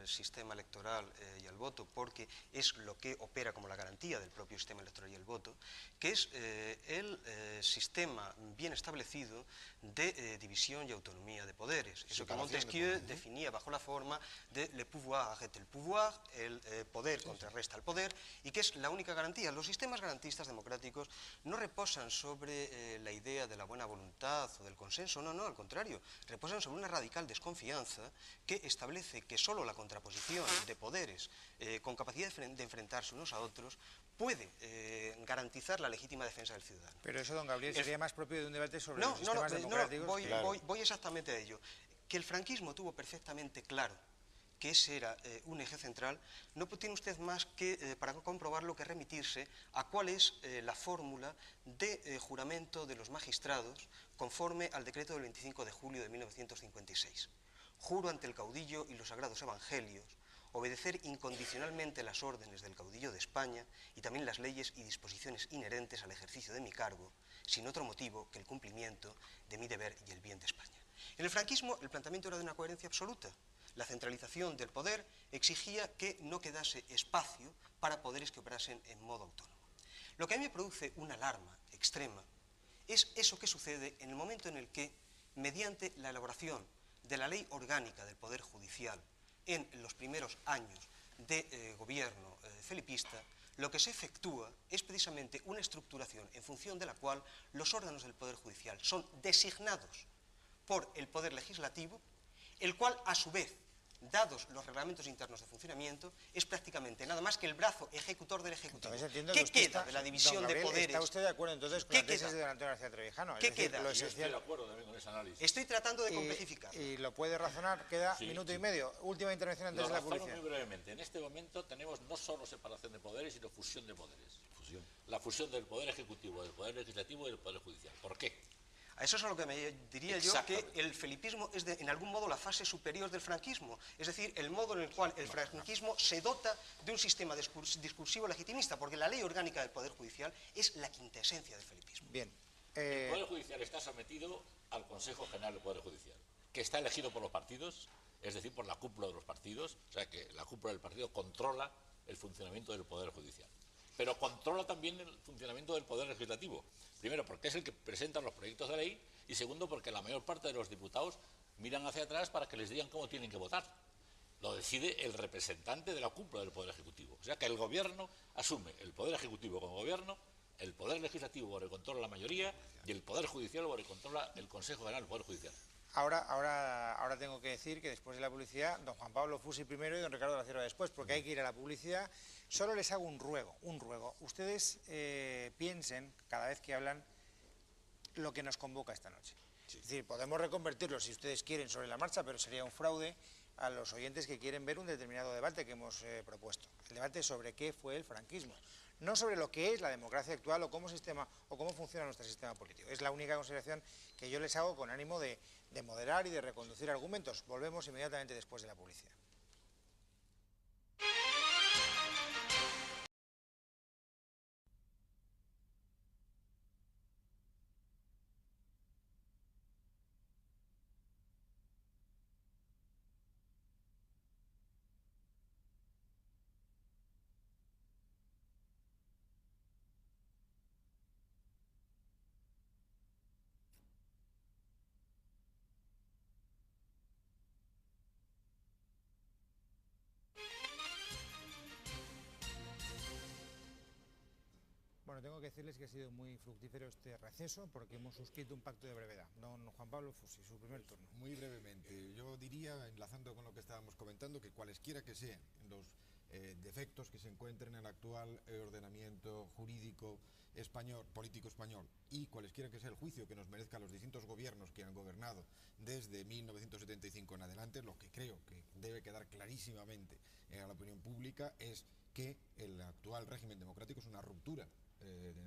sistema electoral y al voto, porque es lo que opera como la garantía del propio sistema electoral y el voto, que es el sistema bien establecido de división y autonomía de poderes. Eso que Montesquieu definía bajo la forma de le pouvoir arrête le pouvoir, el poder contrarresta al poder, y que es la única garantía. Los sistemas garantistas democráticos no reposan sobre la idea de la buena voluntad o del consenso, no, al contrario, reposan sobre una radical desconfianza que establece que solo la contraposición de poderes con capacidad de enfrentarse unos a otros puede garantizar la legítima defensa del ciudadano. Pero eso, don Gabriel, sería más propio de un debate sobre los sistemas democráticos. Voy exactamente a ello. Que el franquismo tuvo perfectamente claro que ese era un eje central, no tiene usted más que, para comprobarlo, que remitirse a cuál es la fórmula de juramento de los magistrados conforme al decreto del 25 de julio de 1956. Juro ante el caudillo y los sagrados evangelios obedecer incondicionalmente las órdenes del caudillo de España y también las leyes y disposiciones inherentes al ejercicio de mi cargo, sin otro motivo que el cumplimiento de mi deber y el bien de España. En el franquismo el planteamiento era de una coherencia absoluta. La centralización del poder exigía que no quedase espacio para poderes que operasen en modo autónomo. Lo que a mí me produce una alarma extrema es eso que sucede en el momento en el que, mediante la elaboración de la ley orgánica del Poder Judicial en los primeros años de gobierno felipista, lo que se efectúa es precisamente una estructuración en función de la cual los órganos del Poder Judicial son designados por el Poder Legislativo, el cual a su vez dados los reglamentos internos de funcionamiento, es prácticamente nada más que el brazo ejecutor del Ejecutivo. ¿Qué queda de la división de poderes? ¿Está usted de acuerdo entonces con la tesis de don Antonio García Trevijano? ¿Qué queda? Yo estoy de acuerdo también con ese análisis. Estoy tratando de complejificar. ¿Y lo puede razonar? Queda minuto y medio. Última intervención antes de la publicidad. Muy brevemente. En este momento tenemos no solo separación de poderes, sino fusión de poderes. La fusión del Poder Ejecutivo, del Poder Legislativo y del Poder Judicial. ¿Por qué? A eso es a lo que me diría yo que el felipismo es en algún modo la fase superior del franquismo, es decir, el modo en el cual el franquismo se dota de un sistema discursivo legitimista, porque la ley orgánica del Poder Judicial es la quintesencia del felipismo. Bien. El Poder Judicial está sometido al Consejo General del Poder Judicial, que está elegido por los partidos, es decir, por la cúpula de los partidos, o sea que la cúpula del partido controla el funcionamiento del Poder Judicial. Pero controla también el funcionamiento del Poder Legislativo. Primero, porque es el que presenta los proyectos de ley, y segundo, porque la mayor parte de los diputados miran hacia atrás para que les digan cómo tienen que votar. Lo decide el representante de la cúpula del Poder Ejecutivo. O sea que el Gobierno asume el Poder Ejecutivo como Gobierno, el Poder Legislativo por el controla la mayoría y el Poder Judicial por el controla el Consejo General del Poder Judicial. Ahora tengo que decir que después de la publicidad, don Juan Pablo Fusi primero y don Ricardo de la Cierva después, porque hay que ir a la publicidad. Solo les hago un ruego. Ustedes piensen, cada vez que hablan, lo que nos convoca esta noche. Es decir, podemos reconvertirlo si ustedes quieren sobre la marcha, pero sería un fraude a los oyentes que quieren ver un determinado debate que hemos propuesto. El debate sobre qué fue el franquismo, no sobre lo que es la democracia actual o cómo funciona nuestro sistema político. Es la única consideración que yo les hago con ánimo de moderar y de reconducir argumentos. Volvemos inmediatamente después de la publicidad. Bueno, tengo que decirles que ha sido muy fructífero este receso porque hemos suscrito un pacto de brevedad. Don Juan Pablo Fusi, su primer turno. Muy brevemente, yo diría, enlazando con lo que estábamos comentando, que cualesquiera que sean los defectos que se encuentren en el actual ordenamiento jurídico español, político español, y cualesquiera que sea el juicio que nos merezcan los distintos gobiernos que han gobernado desde 1975 en adelante, lo que creo que debe quedar clarísimamente a la opinión pública es que el actual régimen democrático es una ruptura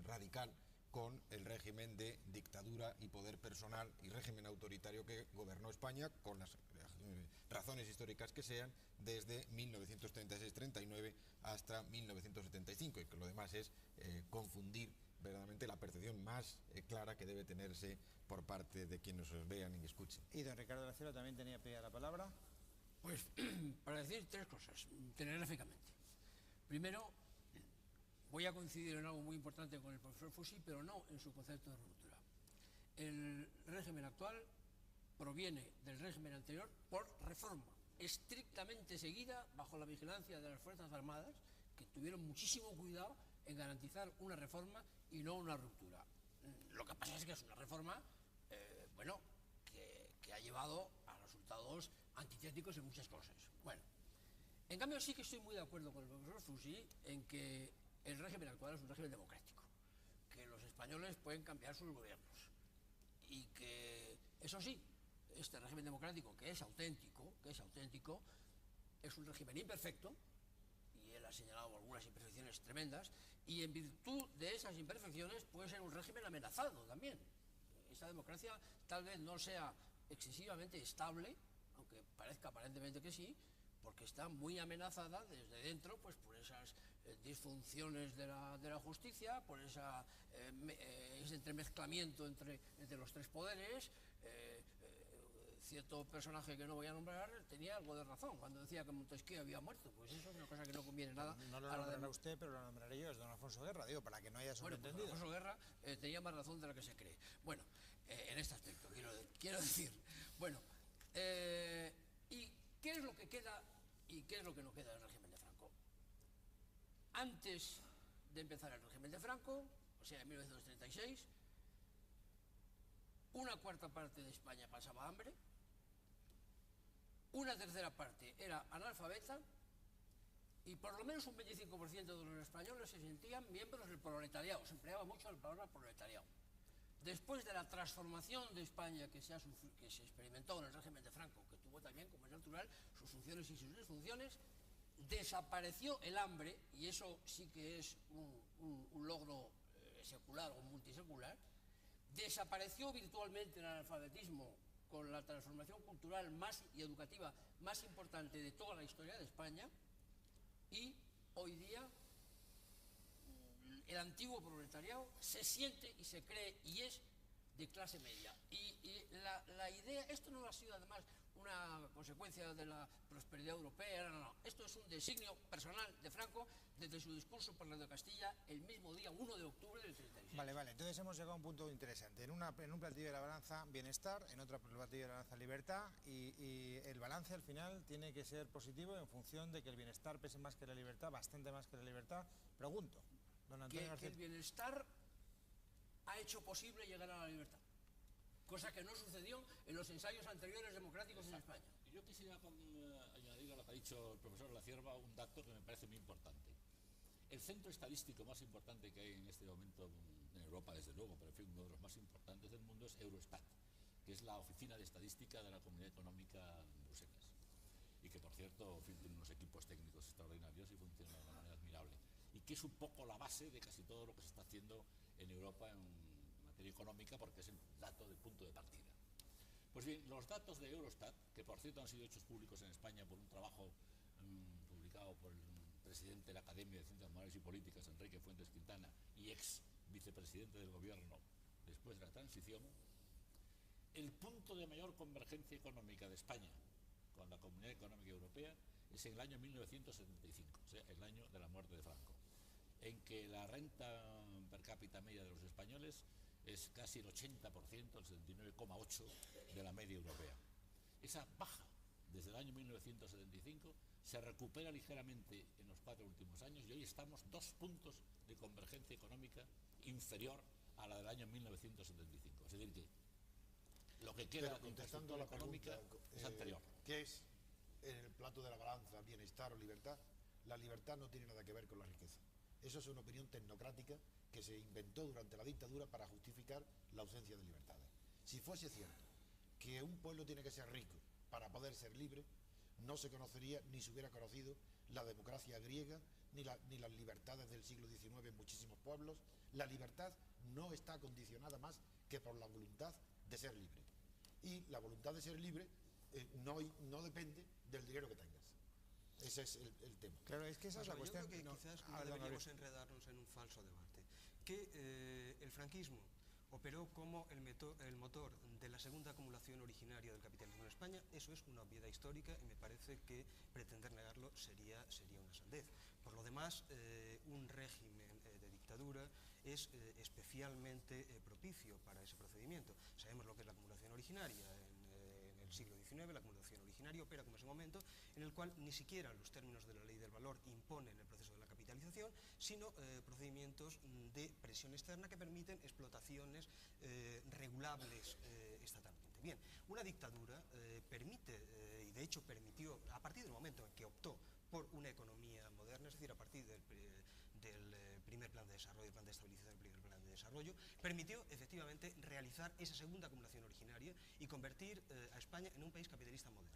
radical con el régimen de dictadura y poder personal y régimen autoritario que gobernó España, con las razones históricas que sean, desde 1936-39 hasta 1975, y que lo demás es confundir verdaderamente la percepción más clara que debe tenerse por parte de quienes nos vean y escuchen. Y don Ricardo de la Cierva también tenía pedida la palabra. Pues para decir tres cosas, telegráficamente. Primero, voy a coincidir en algo muy importante con el profesor Fusi, pero no en su concepto de ruptura. El régimen actual proviene del régimen anterior por reforma, estrictamente seguida bajo la vigilancia de las Fuerzas Armadas, que tuvieron muchísimo cuidado en garantizar una reforma y no una ruptura. Lo que pasa es que es una reforma, que ha llevado a resultados antitéticos en muchas cosas. Bueno, en cambio sí que estoy muy de acuerdo con el profesor Fusi en que el régimen actual es un régimen democrático, que los españoles pueden cambiar sus gobiernos y que, eso sí, este régimen democrático, que es auténtico, es un régimen imperfecto, y él ha señalado algunas imperfecciones tremendas, y en virtud de esas imperfecciones puede ser un régimen amenazado también. Esta democracia tal vez no sea excesivamente estable, aunque parezca aparentemente que sí, porque está muy amenazada desde dentro, pues por esas disfunciones de la justicia, por ese entremezclamiento entre los tres poderes. Cierto personaje que no voy a nombrar tenía algo de razón cuando decía que Montesquieu había muerto, pues eso es una cosa que no conviene nada. No lo nombrará usted, pero lo nombraré yo, es don Alfonso Guerra, digo, para que no haya sobreentendido. Bueno, pues Alfonso Guerra tenía más razón de la que se cree. Bueno, en este aspecto, quiero decir. Bueno, ¿y qué es lo que queda y qué es lo que no queda del régimen de Franco? Antes de empezar el régimen de Franco, o sea, en 1936, una cuarta parte de España pasaba hambre, una tercera parte era analfabeta y por lo menos un 25% de los españoles se sentían miembros del proletariado, se empleaba mucho la palabra proletariado. Después de la transformación de España que se experimentó en el régimen de Franco, que tuvo también, como es natural, sus funciones y sus disfunciones, desapareció el hambre, y eso sí que es un logro secular o multisecular. Desapareció virtualmente el analfabetismo con la transformación cultural y educativa más importante de toda la historia de España, y hoy día el antiguo proletariado se siente y se cree y es de clase media. Y la idea, esto no ha sido además una consecuencia de la prosperidad europea, no. Esto es un designio personal de Franco desde su discurso por la de Castilla el mismo día 1 de octubre del 36. Vale, entonces hemos llegado a un punto interesante. En un platillo de la balanza, bienestar, en otro platillo de la balanza, libertad, y el balance al final tiene que ser positivo en función de que el bienestar pese más que la libertad, bastante más que la libertad. Pregunto, don Antonio que el bienestar ha hecho posible llegar a la libertad, cosa que no sucedió en los ensayos anteriores democráticos en España. Yo quisiera añadir a lo que ha dicho el profesor La Cierva un dato que me parece muy importante. El centro estadístico más importante que hay en este momento en Europa, desde luego, pero en fin, uno de los más importantes del mundo es Eurostat, que es la oficina de estadística de la Comunidad Económica en Bruselas, y que, por cierto, en fin, tiene unos equipos técnicos extraordinarios y funciona de una manera admirable, y que es un poco la base de casi todo lo que se está haciendo en Europa en materia económica, porque es el dato de punto de partida. Pues bien, los datos de Eurostat, que por cierto han sido hechos públicos en España por un trabajo publicado por el presidente de la Academia de Ciencias Morales y Políticas, Enrique Fuentes Quintana, y ex vicepresidente del gobierno después de la transición, el punto de mayor convergencia económica de España con la Comunidad Económica Europea es en el año 1975, o sea, el año de la muerte de Franco, en que la renta per cápita media de los españoles es casi el 80%, el 79,8% de la media europea. Esa baja desde el año 1975 se recupera ligeramente en los 4 últimos años y hoy estamos 2 puntos de convergencia económica inferior a la del año 1975. Es decir, que lo que queda de infraestructura económica es anterior. ¿Qué es en el plato de la balanza bienestar o libertad? La libertad no tiene nada que ver con la riqueza. Eso es una opinión tecnocrática que se inventó durante la dictadura para justificar la ausencia de libertades. Si fuese cierto que un pueblo tiene que ser rico para poder ser libre, no se conocería ni se hubiera conocido la democracia griega ni las libertades del siglo XIX en muchísimos pueblos. La libertad no está condicionada más que por la voluntad de ser libre. Y la voluntad de ser libre no depende del dinero que tengas. Ese es el tema. Claro, es que esa es la cuestión. Yo creo que quizás no deberíamos enredarnos en un falso debate. Que el franquismo operó como el motor de la segunda acumulación originaria del capitalismo en España, eso es una obviedad histórica y me parece que pretender negarlo sería una sandez. Por lo demás, un régimen de dictadura es especialmente propicio para ese procedimiento. Sabemos lo que es la acumulación originaria en el siglo XIX, la acumulación originaria opera como ese momento en el cual ni siquiera los términos de la ley del valor imponen el proceso de la capitalización, sino procedimientos de presión externa que permiten explotaciones regulables estatalmente. Bien, una dictadura permite, y de hecho permitió, a partir del momento en que optó por una economía moderna, es decir, a partir del primer plan de desarrollo, el plan de estabilización, el primer plan de desarrollo, permitió efectivamente realizar esa segunda acumulación originaria y convertir a España en un país capitalista moderno.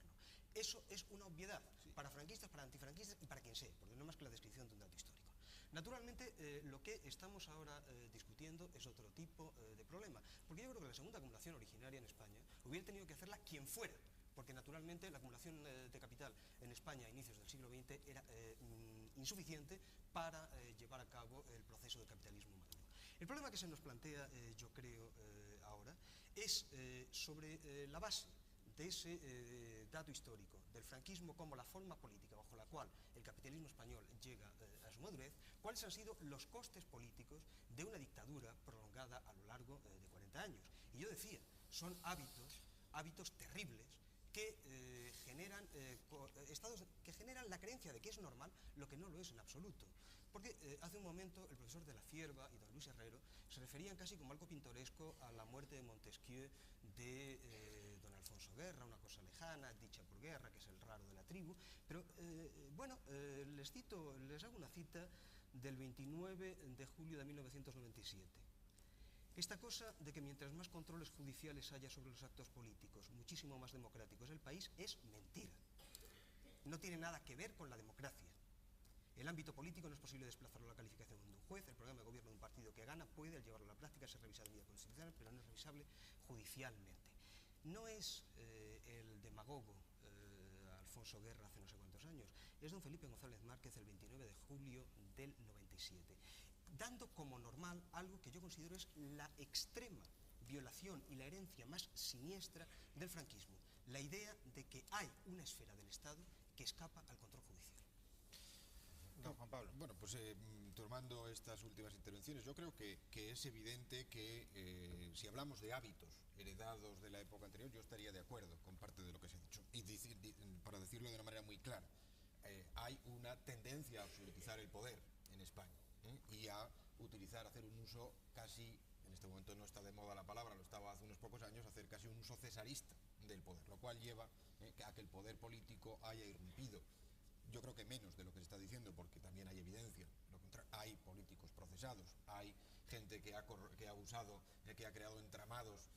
Eso es una obviedad para franquistas, para antifranquistas y para quien sea, porque no es más que la descripción de un dato histórico. Naturalmente, lo que estamos ahora discutiendo es otro tipo de problema, porque yo creo que la segunda acumulación originaria en España hubiera tenido que hacerla quien fuera, porque naturalmente la acumulación de capital en España a inicios del siglo XX era insuficiente para llevar a cabo el proceso del capitalismo maduro. El problema que se nos plantea, yo creo, ahora, es sobre la base de ese dato histórico del franquismo como la forma política bajo la cual el capitalismo español llega a su madurez, cuáles han sido los costes políticos de una dictadura prolongada a lo largo de 40 años. Y yo decía, son hábitos terribles que generan estados que generan la creencia de que es normal lo que no lo es en absoluto. Porque hace un momento el profesor de la Cierva y don Luis Herrero se referían casi como algo pintoresco a la muerte de Montesquieu de don Alfonso Alfonso Guerra, una cosa lejana, dicha por Guerra, que es el raro de la tribu, pero bueno, les hago una cita del 29 de julio de 1997. Esta cosa de que mientras más controles judiciales haya sobre los actos políticos, muchísimo más democrático es el país, es mentira. No tiene nada que ver con la democracia. El ámbito político no es posible desplazarlo a la calificación de un juez. El programa de gobierno de un partido que gana puede, al llevarlo a la práctica, ser revisado en vía constitucional, pero no es revisable judicialmente. No es el demagogo Alfonso Guerra hace no sé cuántos años, es don Felipe González Márquez el 29 de julio del 97, dando como normal algo que yo considero es la extrema violación y la herencia más siniestra del franquismo, la idea de que hay una esfera del Estado que escapa al control judicial. Don Juan Pablo. Bueno, pues tomando estas últimas intervenciones, yo creo que es evidente que si hablamos de hábitos heredados de la época anterior, yo estaría de acuerdo con parte de lo que se ha dicho. Y para decirlo de una manera muy clara, hay una tendencia a absolutizar el poder en España y a hacer un uso casi, en este momento no está de moda la palabra, lo estaba hace unos pocos años, hacer casi un uso cesarista del poder, lo cual lleva a que el poder político haya irrumpido. Yo creo que menos de lo que se está diciendo, porque también hay evidencia. Hay políticos procesados, hay gente que ha usado, que ha creado entramados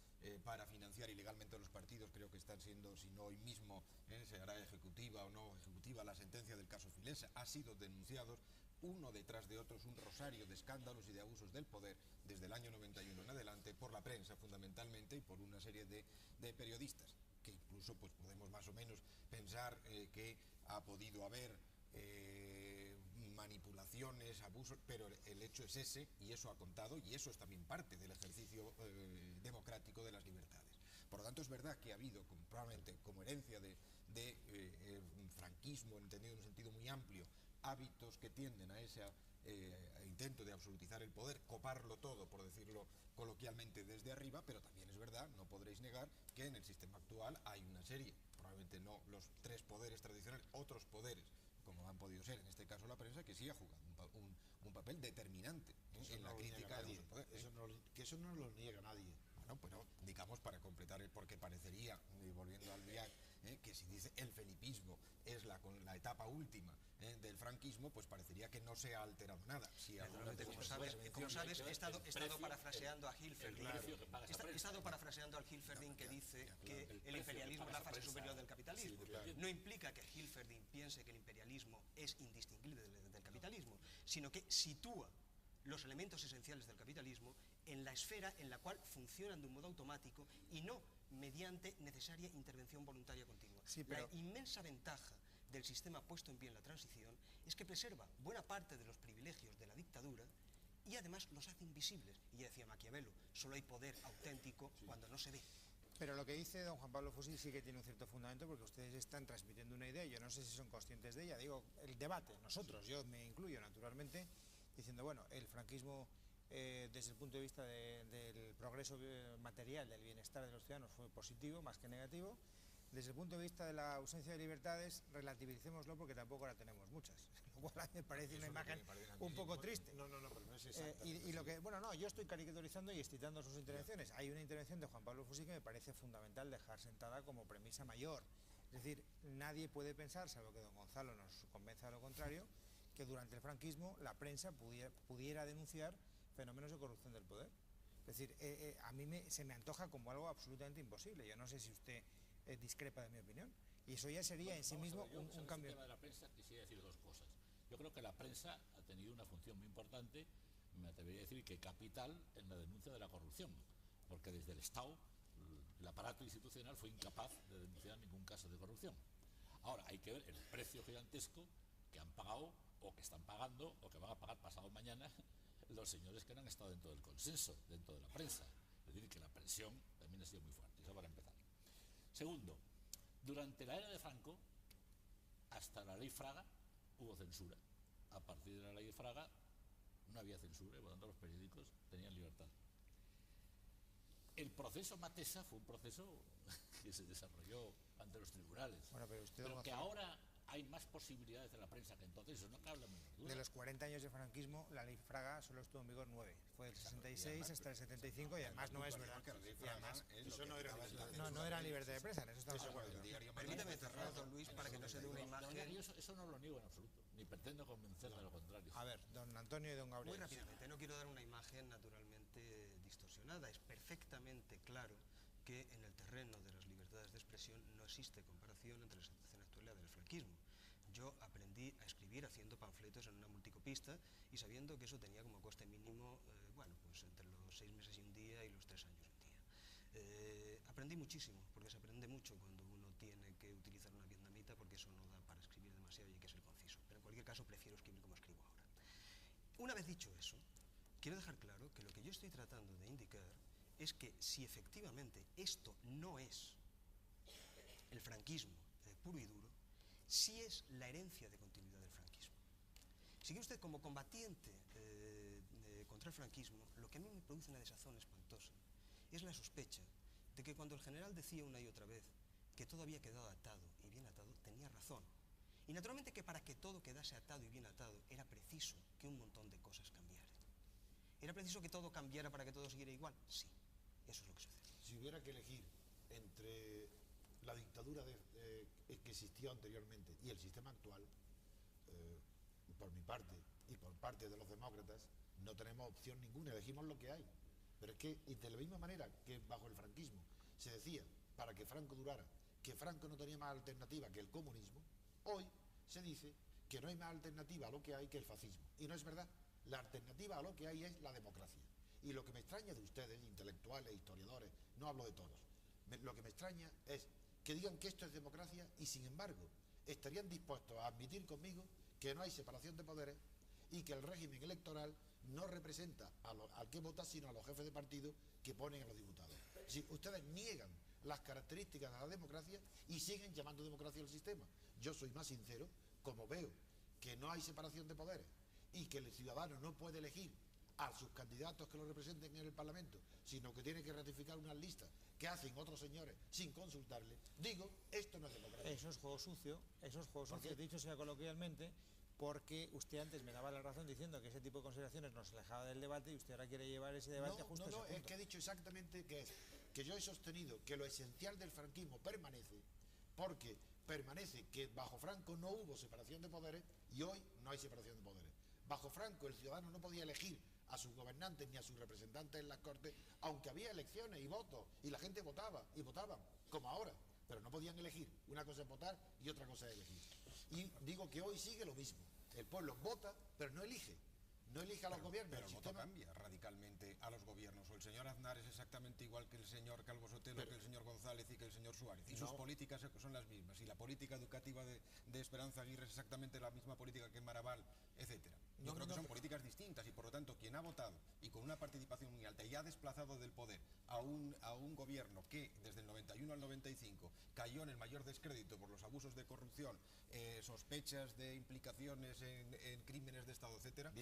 para financiar ilegalmente a los partidos. Creo que están siendo, si no hoy mismo, se hará ejecutiva o no ejecutiva la sentencia del caso Filesa. Ha sido denunciados uno detrás de otros, un rosario de escándalos y de abusos del poder desde el año 91 en adelante, por la prensa fundamentalmente y por una serie de periodistas, que incluso pues podemos más o menos pensar que ha podido haber manipulaciones, abusos, pero el hecho es ese, y eso ha contado, y eso es también parte del ejercicio democrático de las libertades. Por lo tanto, es verdad que ha habido, probablemente como herencia de franquismo, entendido en un sentido muy amplio, hábitos que tienden a ese intento de absolutizar el poder, coparlo todo, por decirlo coloquialmente, desde arriba, pero también es verdad, no podréis negar, que en el sistema actual hay una serie, probablemente no los tres poderes tradicionales, otros poderes, como han podido ser, en este caso la prensa, que sí ha jugado un papel determinante en la crítica del poder. Eso no lo niega nadie. Bueno, pero digamos para completar el porque parecería, volviendo al viaje, que si dice el felipismo es la etapa última del franquismo, pues parecería que no se ha alterado nada. Si como sabes, he estado parafraseando a Hilferding. He estado parafraseando al Hilferding que dice que el imperialismo es la fase superior del capitalismo. No implica que Hilferding piense que el imperialismo es indistinguible del capitalismo, sino que sitúa los elementos esenciales del capitalismo en la esfera en la cual funcionan de un modo automático y no mediante necesaria intervención voluntaria continua. Sí, pero la inmensa ventaja del sistema puesto en pie en la transición es que preserva buena parte de los privilegios de la dictadura y además los hace invisibles. Y ya decía Maquiavelo, solo hay poder auténtico cuando no se ve. Pero lo que dice don Juan Pablo Fusi sí que tiene un cierto fundamento, porque ustedes están transmitiendo una idea, yo no sé si son conscientes de ella, digo, el debate, nosotros, yo me incluyo naturalmente, diciendo, bueno, el franquismo desde el punto de vista del progreso material, del bienestar de los ciudadanos fue positivo más que negativo. Desde el punto de vista de la ausencia de libertades, relativicémoslo porque tampoco la tenemos muchas, lo cual a mí me parece una imagen un poco triste. No, pero no es exacto. Y lo que, bueno, no, yo estoy caricaturizando y excitando sus intervenciones. Hay una intervención de Juan Pablo Fusi que me parece fundamental dejar sentada como premisa mayor. Es decir, nadie puede pensar, salvo que don Gonzalo nos convenza de lo contrario, que durante el franquismo la prensa pudiera denunciar fenómenos de corrupción del poder. Es decir, a mí se me antoja como algo absolutamente imposible. Yo no sé si usted discrepa de mi opinión. Y eso ya sería en sí mismo un cambio. En el tema de la prensa quisiera decir dos cosas. Yo creo que la prensa ha tenido una función muy importante, me atrevería a decir que capital, en la denuncia de la corrupción, porque desde el Estado, el aparato institucional fue incapaz de denunciar ningún caso de corrupción. Ahora, hay que ver el precio gigantesco que han pagado, o que están pagando, o que van a pagar pasado mañana los señores que no han estado dentro del consenso, dentro de la prensa. Es decir, que la presión también ha sido muy fuerte. Eso para empezar. Segundo, durante la era de Franco, hasta la ley Fraga, hubo censura. A partir de la ley de Fraga no había censura, y por lo tanto los periódicos tenían libertad. El proceso Matesa fue un proceso que se desarrolló ante los tribunales, bueno, pero que ahora hay más posibilidades de la prensa que entonces, eso no cabe la menor duda. De los 40 años de franquismo, la ley Fraga solo estuvo en vigor 9. Fue del 66 hasta el 75 y además no es verdad. Y además, eso no era no era libertad de prensa, en eso estamos hablando. Permítame cerrar, don Luis, para que no se dé una imagen. Eso no lo niego en absoluto, ni pretendo convencer de lo contrario. A ver, don Antonio y don Gabriel. Muy rápidamente, no quiero dar una imagen naturalmente distorsionada. Es perfectamente claro que en el terreno de las libertades de expresión no existe comparación entre la situación actual y la del franquismo. Yo aprendí a escribir haciendo panfletos en una multicopista y sabiendo que eso tenía como coste mínimo, bueno, pues entre los 6 meses y un día y los 3 años y un día. Aprendí muchísimo, porque se aprende mucho cuando uno tiene que utilizar una vietnamita, porque eso no da para escribir demasiado y hay que ser conciso. Pero en cualquier caso prefiero escribir como escribo ahora. Una vez dicho eso, quiero dejar claro que lo que yo estoy tratando de indicar es que si efectivamente esto no es el franquismo puro y duro, sí es la herencia de continuidad del franquismo. Si quiere usted, como combatiente contra el franquismo, lo que a mí me produce una desazón espantosa es la sospecha de que cuando el general decía una y otra vez que todo había quedado atado y bien atado, tenía razón. Y naturalmente que para que todo quedase atado y bien atado era preciso que un montón de cosas cambiaran. ¿Era preciso que todo cambiara para que todo siguiera igual? Sí, eso es lo que sucede. Si hubiera que elegir entre la dictadura que existió anteriormente y el sistema actual, por mi parte y por parte de los demócratas, no tenemos opción ninguna, elegimos lo que hay. Pero es que de la misma manera que bajo el franquismo se decía, para que Franco durara, que Franco no tenía más alternativa que el comunismo, hoy se dice que no hay más alternativa a lo que hay que el fascismo. Y no es verdad. La alternativa a lo que hay es la democracia. Y lo que me extraña de ustedes, intelectuales, historiadores, no hablo de todos, lo que me extraña es que digan que esto es democracia y sin embargo estarían dispuestos a admitir conmigo que no hay separación de poderes y que el régimen electoral no representa al que vota, sino a los jefes de partido que ponen a los diputados. Si ustedes niegan las características de la democracia y siguen llamando democracia al sistema. Yo soy más sincero, como veo que no hay separación de poderes y que el ciudadano no puede elegir a sus candidatos que lo representen en el Parlamento, sino que tiene que ratificar unas listas que hacen otros señores sin consultarle, digo, esto no es democracia. Eso es juego sucio, dicho sea coloquialmente, porque usted antes me daba la razón diciendo que ese tipo de consideraciones nos alejaba del debate y usted ahora quiere llevar ese debate justo a ese punto. Es que he dicho exactamente que yo he sostenido que lo esencial del franquismo permanece, porque permanece que bajo Franco no hubo separación de poderes y hoy no hay separación de poderes. Bajo Franco el ciudadano no podía elegir a sus gobernantes ni a sus representantes en las Cortes, aunque había elecciones y votos, y la gente votaba, y votaban, como ahora, pero no podían elegir. Una cosa es votar y otra cosa es elegir. Y digo que hoy sigue lo mismo. El pueblo vota, pero no elige. No elige a los gobiernos. Pero el voto cambia radicalmente a los gobiernos. O el señor Aznar es exactamente igual que el señor Calvo Sotelo, que el señor González y que el señor Suárez. Y sus políticas son las mismas. Y la política educativa de Esperanza Aguirre es exactamente la misma política que Marabal, etcétera. Yo creo que son políticas distintas y por lo tanto quien ha votado y con una participación muy alta y ha desplazado del poder a un gobierno que desde el 91 al 95 cayó en el mayor descrédito por los abusos de corrupción, sospechas de implicaciones en crímenes de Estado, etcétera,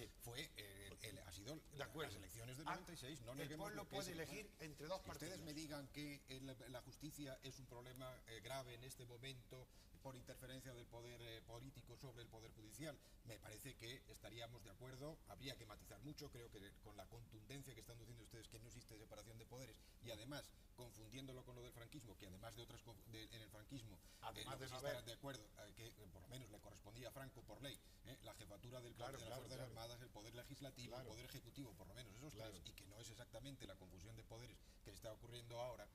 ha sido las elecciones del 96. No el pueblo puede elegir entre dos partidos. Ustedes me digan que la justicia es un problema grave en este momento por interferencia del poder político sobre el poder judicial. Me parece que estaríamos de acuerdo, habría que matizar mucho, creo que con la contundencia que están diciendo ustedes que no existe separación de poderes y además confundiéndolo con lo del franquismo, que además de otras en el franquismo, además no estarán de acuerdo, que por lo menos le correspondía a Franco por ley, la jefatura de las Fuerzas Armadas, el poder legislativo, el poder ejecutivo, por lo menos esos tres, y que no es exactamente la confusión de poderes que está ocurriendo ahora,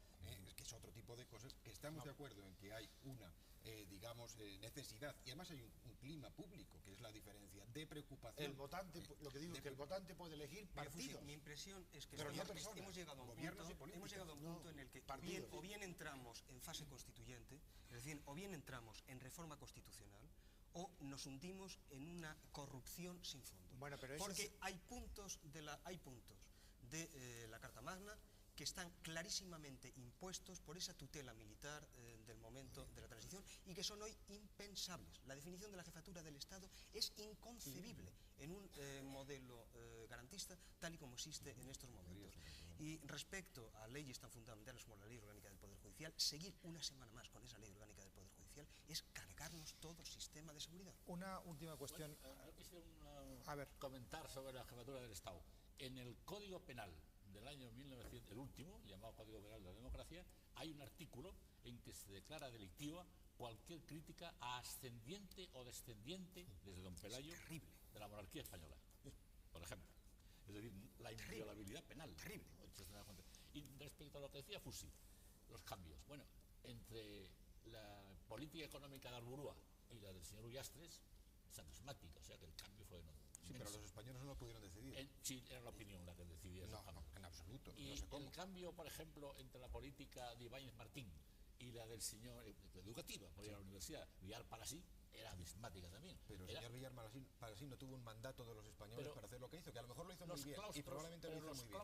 que es otro tipo de cosas, que estamos de acuerdo en que hay una necesidad, y además hay un clima público, que es la diferencia, de preocupación. El votante, lo que digo es que el votante puede elegir partidos. Mi impresión es que hemos llegado a un punto en el que o bien entramos en fase constituyente, es decir, o bien entramos en reforma constitucional, o nos hundimos en una corrupción sin fondo. Bueno, pero porque hay puntos de la Carta Magna que están clarísimamente impuestos por esa tutela militar del momento de la transición y que son hoy impensables. La definición de la jefatura del Estado es inconcebible en un modelo garantista tal y como existe en estos momentos. Y respecto a leyes tan fundamentales como la Ley Orgánica del Poder Judicial, seguir una semana más con esa Ley Orgánica del Poder Judicial policial, es cargarnos todo el sistema de seguridad. Una última cuestión. Bueno, yo quisiera comentar sobre la jefatura del Estado. En el Código Penal del año 1900, el último, llamado Código Penal de la Democracia, hay un artículo en que se declara delictiva cualquier crítica a ascendiente o descendiente, desde don Pelayo, de la monarquía española, por ejemplo. Es decir, la inviolabilidad penal. Terrible. Y respecto a lo que decía Fusi, los cambios. Bueno, entre la política económica de Arburúa y la del señor Ullastres, es atismática, o sea que el cambio fue enorme. Sí, pero los españoles no lo pudieron decidir. Sí, era la opinión la que decidía. No, en absoluto. Y no sé cómo. el cambio, por ejemplo, entre la política de Ibáñez Martín y la del señor educativa, por ir a la universidad, Villar Parasí, era abismática también. Pero el señor Villar Parasí no tuvo un mandato de los españoles para hacer lo que hizo, que a lo mejor lo hizo muy bien, y probablemente lo hizo muy bien,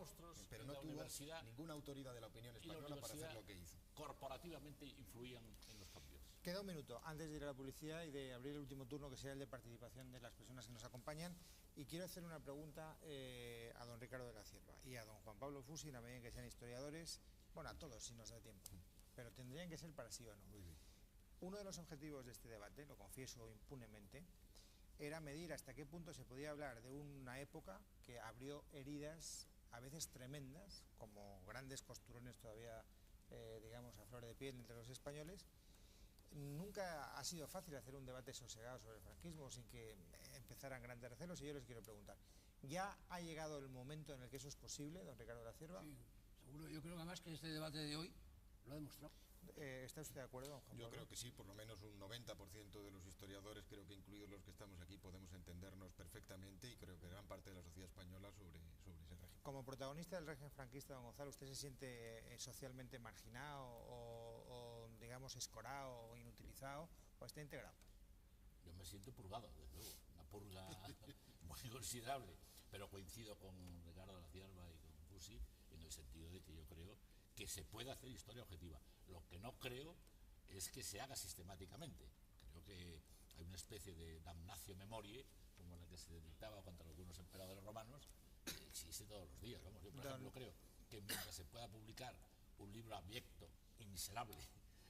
pero no tuvo ninguna autoridad de la opinión española para hacer lo que hizo. Corporativamente influían en los cambios. Queda un minuto antes de ir a la publicidad y de abrir el último turno, que será el de participación de las personas que nos acompañan, y quiero hacer una pregunta a don Ricardo de la Cierva y a don Juan Pablo Fusi, en la medida en que sean historiadores, bueno, a todos si nos da tiempo, pero tendrían que ser para sí o no. Muy bien. Uno de los objetivos de este debate, lo confieso impunemente, era medir hasta qué punto se podía hablar de una época que abrió heridas a veces tremendas, como grandes costurones todavía, digamos, a flor de piel entre los españoles. Nunca ha sido fácil hacer un debate sosegado sobre el franquismo sin que empezaran grandes recelos, y yo les quiero preguntar, ¿ya ha llegado el momento en el que eso es posible, don Ricardo de la Cierva? Sí, seguro. Yo creo que además que este debate de hoy lo ha demostrado. ¿Está usted de acuerdo, don Juan Pablo? Yo creo que sí, por lo menos un 90% de los historiadores, creo que incluidos los que estamos aquí, podemos entendernos perfectamente, y creo que gran parte de la sociedad española sobre ese régimen. Como protagonista del régimen franquista, don Gonzalo, ¿usted se siente socialmente marginado o digamos, escorado o inutilizado, o está integrado? Yo me siento purgado, desde luego, una purga muy considerable, pero coincido con Ricardo de la Cierva y con Fusi en el sentido de que yo creo que se puede hacer historia objetiva. Lo que no creo es que se haga sistemáticamente. Creo que hay una especie de damnatio memoriae, como la que se dictaba contra algunos emperadores romanos, que existe todos los días. Vamos, yo, por ejemplo, creo que mientras se pueda publicar un libro abyecto y miserable,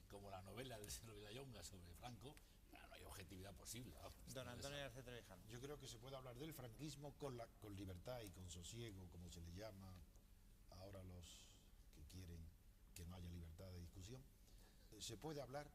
como la novela de Silvio Villayonga sobre Franco, no hay objetividad posible. Don Antonio García Trevijano. Yo creo que se puede hablar del franquismo con libertad y con sosiego, como se le llama ahora a los que quieren que no haya libertad de discusión. Se puede hablar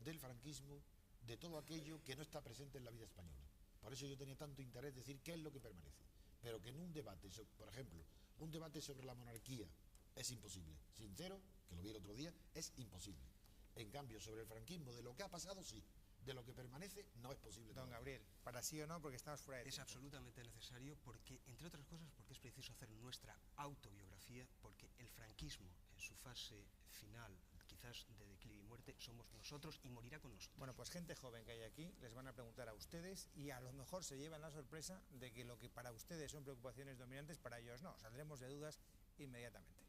del franquismo, de todo aquello que no está presente en la vida española. Por eso yo tenía tanto interés en decir qué es lo que permanece. Pero que en un debate, por ejemplo, un debate sobre la monarquía es imposible. Sincero, que lo vi el otro día, es imposible. En cambio, sobre el franquismo, de lo que ha pasado, sí. De lo que permanece, no es posible. Don Gabriel, para sí o no, porque estamos fuera de tiempo. Es absolutamente necesario porque, entre otras cosas, porque es preciso hacer nuestra autobiografía, porque el franquismo, en su fase final, quizás de declive y muerte, somos nosotros y morirá con nosotros. Bueno, pues gente joven que hay aquí, les van a preguntar a ustedes y a lo mejor se llevan la sorpresa de que lo que para ustedes son preocupaciones dominantes, para ellos no. Saldremos de dudas inmediatamente.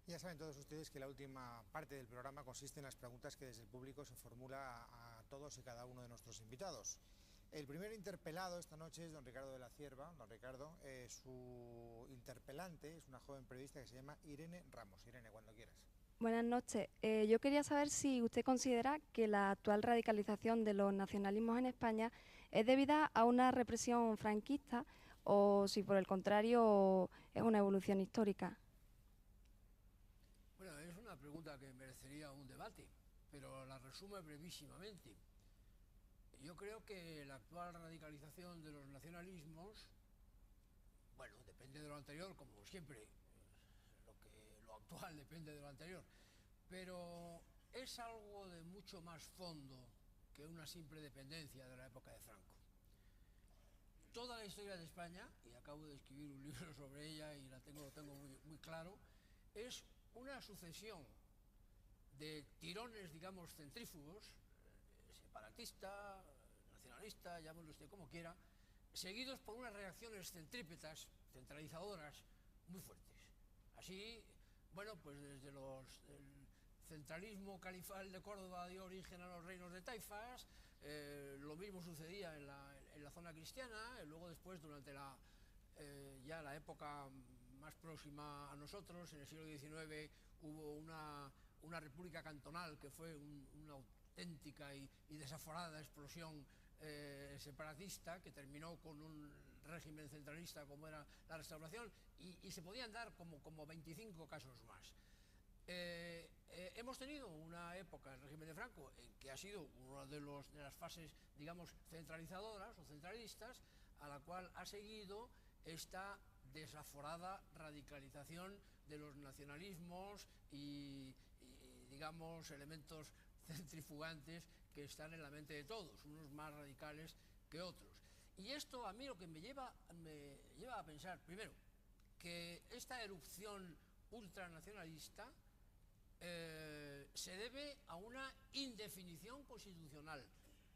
Ya saben todos ustedes que la última parte del programa consiste en las preguntas que desde el público se formula a todos y cada uno de nuestros invitados. El primer interpelado esta noche es don Ricardo de la Cierva. Don Ricardo, su interpelante es una joven periodista que se llama Irene Ramos. Irene, cuando quieras. Buenas noches. Yo quería saber si usted considera que la actual radicalización de los nacionalismos en España es debida a una represión franquista o si por el contrario es una evolución histórica. Bueno, es una pregunta que merecería un debate, pero la resumo brevísimamente. Yo creo que la actual radicalización de los nacionalismos, bueno, depende de lo anterior, como siempre, lo actual depende de lo anterior, pero es algo de mucho más fondo que una simple dependencia de la época de Franco. Toda la historia de España, y acabo de escribir un libro sobre ella y lo tengo muy claro, es una sucesión de tirones, digamos, centrífugos, separatista, nacionalista, llámelo usted como quiera, seguidos por unas reacciones centrípetas, centralizadoras, muy fuertes. Así, bueno, pues desde el centralismo califal de Córdoba dio origen a los reinos de taifas, lo mismo sucedía en la zona cristiana, luego después durante la ya la época más próxima a nosotros, en el siglo XIX, hubo una república cantonal que fue una auténtica y desaforada explosión separatista que terminó con un régimen centralista como era la Restauración, y se podían dar como 25 casos más. Hemos tenido una época, el régimen de Franco, en que ha sido una de las fases, digamos, centralizadoras o centralistas, a la cual ha seguido esta desaforada radicalización de los nacionalismos y digamos, elementos centrifugantes que están en la mente de todos, unos más radicales que otros. Y esto a mí lo que me lleva a pensar, primero, que esta erupción ultranacionalista se debe a una indefinición constitucional.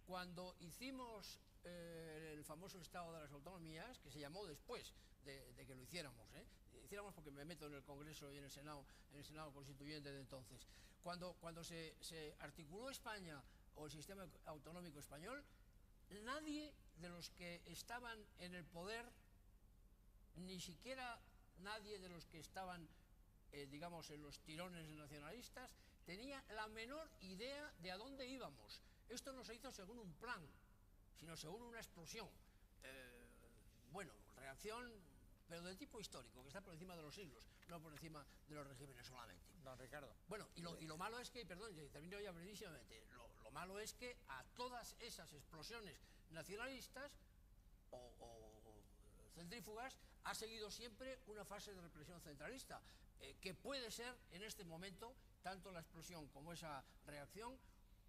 Cuando hicimos el famoso Estado de las Autonomías, que se llamó después de que lo hiciéramos, porque me meto en el Congreso y en el Senado Constituyente de entonces, cuando se articuló España o el sistema autonómico español, nadie de los que estaban en el poder, ni siquiera nadie de los que estaban digamos, en los tirones nacionalistas, tenía la menor idea de a dónde íbamos. Esto no se hizo según un plan, sino según una explosión. Bueno, reacción, pero de tipo histórico, que está por encima de los siglos, no por encima de los regímenes solamente. Don Ricardo. Bueno, y lo malo es que, perdón, termino ya brevísimamente, lo malo es que a todas esas explosiones nacionalistas o centrífugas ha seguido siempre una fase de represión centralista, que puede ser en este momento, tanto la explosión como esa reacción,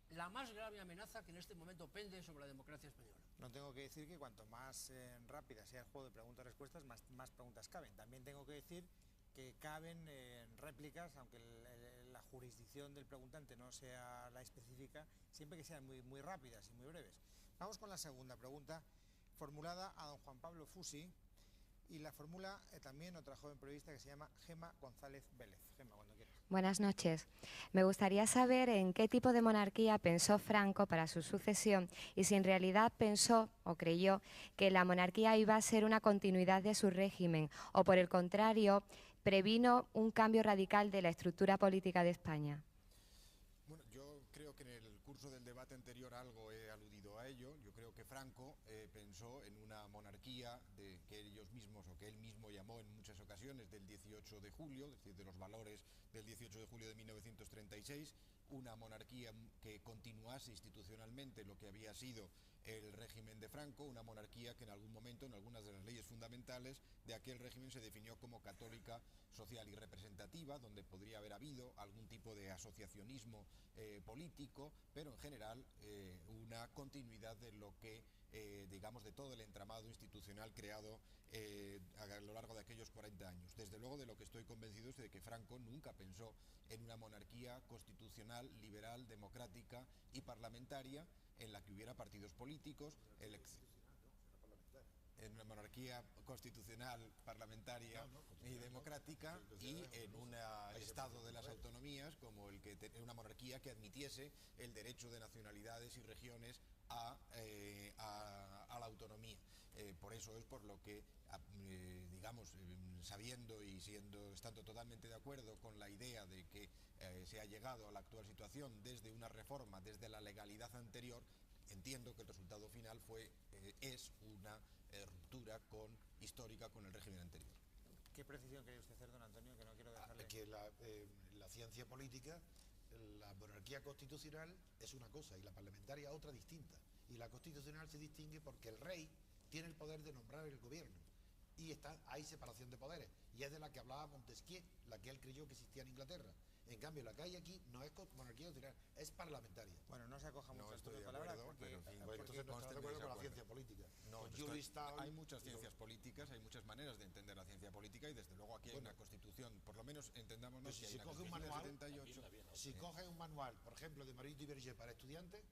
la más grave amenaza que en este momento pende sobre la democracia española. No tengo que decir que cuanto más rápida sea el juego de preguntas-respuestas, más preguntas caben. También tengo que decir que caben réplicas, aunque la jurisdicción del preguntante no sea la específica, siempre que sean muy rápidas y muy breves. Vamos con la segunda pregunta, formulada a don Juan Pablo Fusi, y la formula también otra joven periodista que se llama Gema González Vélez. Gema, cuando quieras. Buenas noches. Me gustaría saber en qué tipo de monarquía pensó Franco para su sucesión y si en realidad pensó o creyó que la monarquía iba a ser una continuidad de su régimen o, por el contrario, previno un cambio radical de la estructura política de España. Bueno, yo creo que en el curso del debate anterior algo he aludido a ello. Yo creo que Franco pensó en una monarquía que ellos mismos o que él mismo llamó en muchas ocasiones del 18 de julio, es decir, de los valores del 18 de julio de 1936, una monarquía que continuase institucionalmente lo que había sido el régimen de Franco, una monarquía que en algún momento, en algunas de las leyes fundamentales de aquel régimen, se definió como católica, social y representativa, donde podría haber habido algún tipo de asociacionismo político, pero en general una continuidad de lo que, digamos, de todo el entramado institucional creado a lo largo de aquellos 40 años. Desde luego, de lo que estoy convencido es de que Franco nunca pensó en una monarquía constitucional, liberal, democrática y parlamentaria, en la que hubiera partidos políticos, en una monarquía constitucional, parlamentaria y democrática, y en un estado de las autonomías como el que una monarquía que admitiese el derecho de nacionalidades y regiones a la autonomía. Por eso es por lo que, digamos, sabiendo y estando totalmente de acuerdo con la idea de que se ha llegado a la actual situación desde una reforma, desde la legalidad anterior, entiendo que el resultado final es una ruptura histórica con el régimen anterior. ¿Qué precisión quería usted hacer, don Antonio? Que no quiero dejarle... Que la ciencia política, la monarquía constitucional es una cosa y la parlamentaria otra distinta. Y la constitucional se distingue porque el rey tiene el poder de nombrar el gobierno y hay separación de poderes, y es de la que hablaba Montesquieu, la que él creyó que existía en Inglaterra. En cambio, la que hay aquí no es monarquía constitucional, es parlamentaria. Bueno, no se acoja mucho a estoy de palabras acuerdo, porque... entonces no está de acuerdo con la ciencia política. No, hay muchas ciencias políticas, hay muchas maneras de entender la ciencia política, y desde luego aquí hay una constitución, por lo menos entendámonos pues que si hay una coge un constitución manual, del 78... si coge un manual, por ejemplo, de Marie Duverger para estudiantes,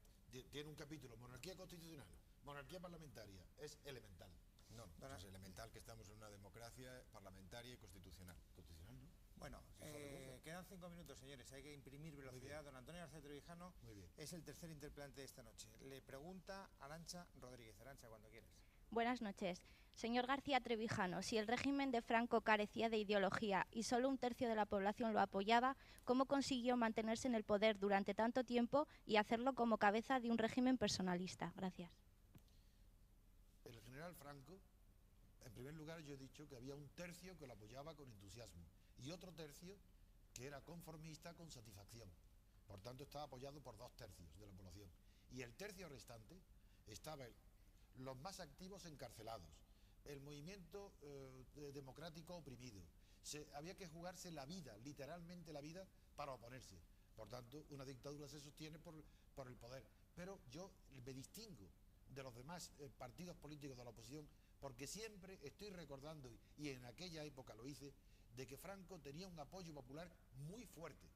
tiene un capítulo, monarquía constitucional, monarquía parlamentaria, es elemental. No, es elemental que estamos en una democracia parlamentaria y constitucional. Constitucional, ¿no? Bueno, quedan 5 minutos, señores, hay que imprimir velocidad. Don Antonio García Trevijano es el tercer interpelante de esta noche. Le pregunta Arantxa Rodríguez. Arantxa, cuando quieras. Buenas noches. Señor García Trevijano, si el régimen de Franco carecía de ideología y solo 1/3 de la población lo apoyaba, ¿cómo consiguió mantenerse en el poder durante tanto tiempo y hacerlo como cabeza de un régimen personalista? Gracias. El general Franco, en primer lugar yo he dicho que había 1/3 que lo apoyaba con entusiasmo y otro tercio que era conformista con satisfacción. Por tanto estaba apoyado por 2/3 de la población. Y el tercio restante estaba los más activos encarcelados, el movimiento democrático oprimido. Había que jugarse la vida, literalmente la vida, para oponerse. Por tanto, una dictadura se sostiene por el poder. Pero yo me distingo de los demás partidos políticos de la oposición porque siempre estoy recordando, y en aquella época lo hice, de que Franco tenía un apoyo popular muy fuerte.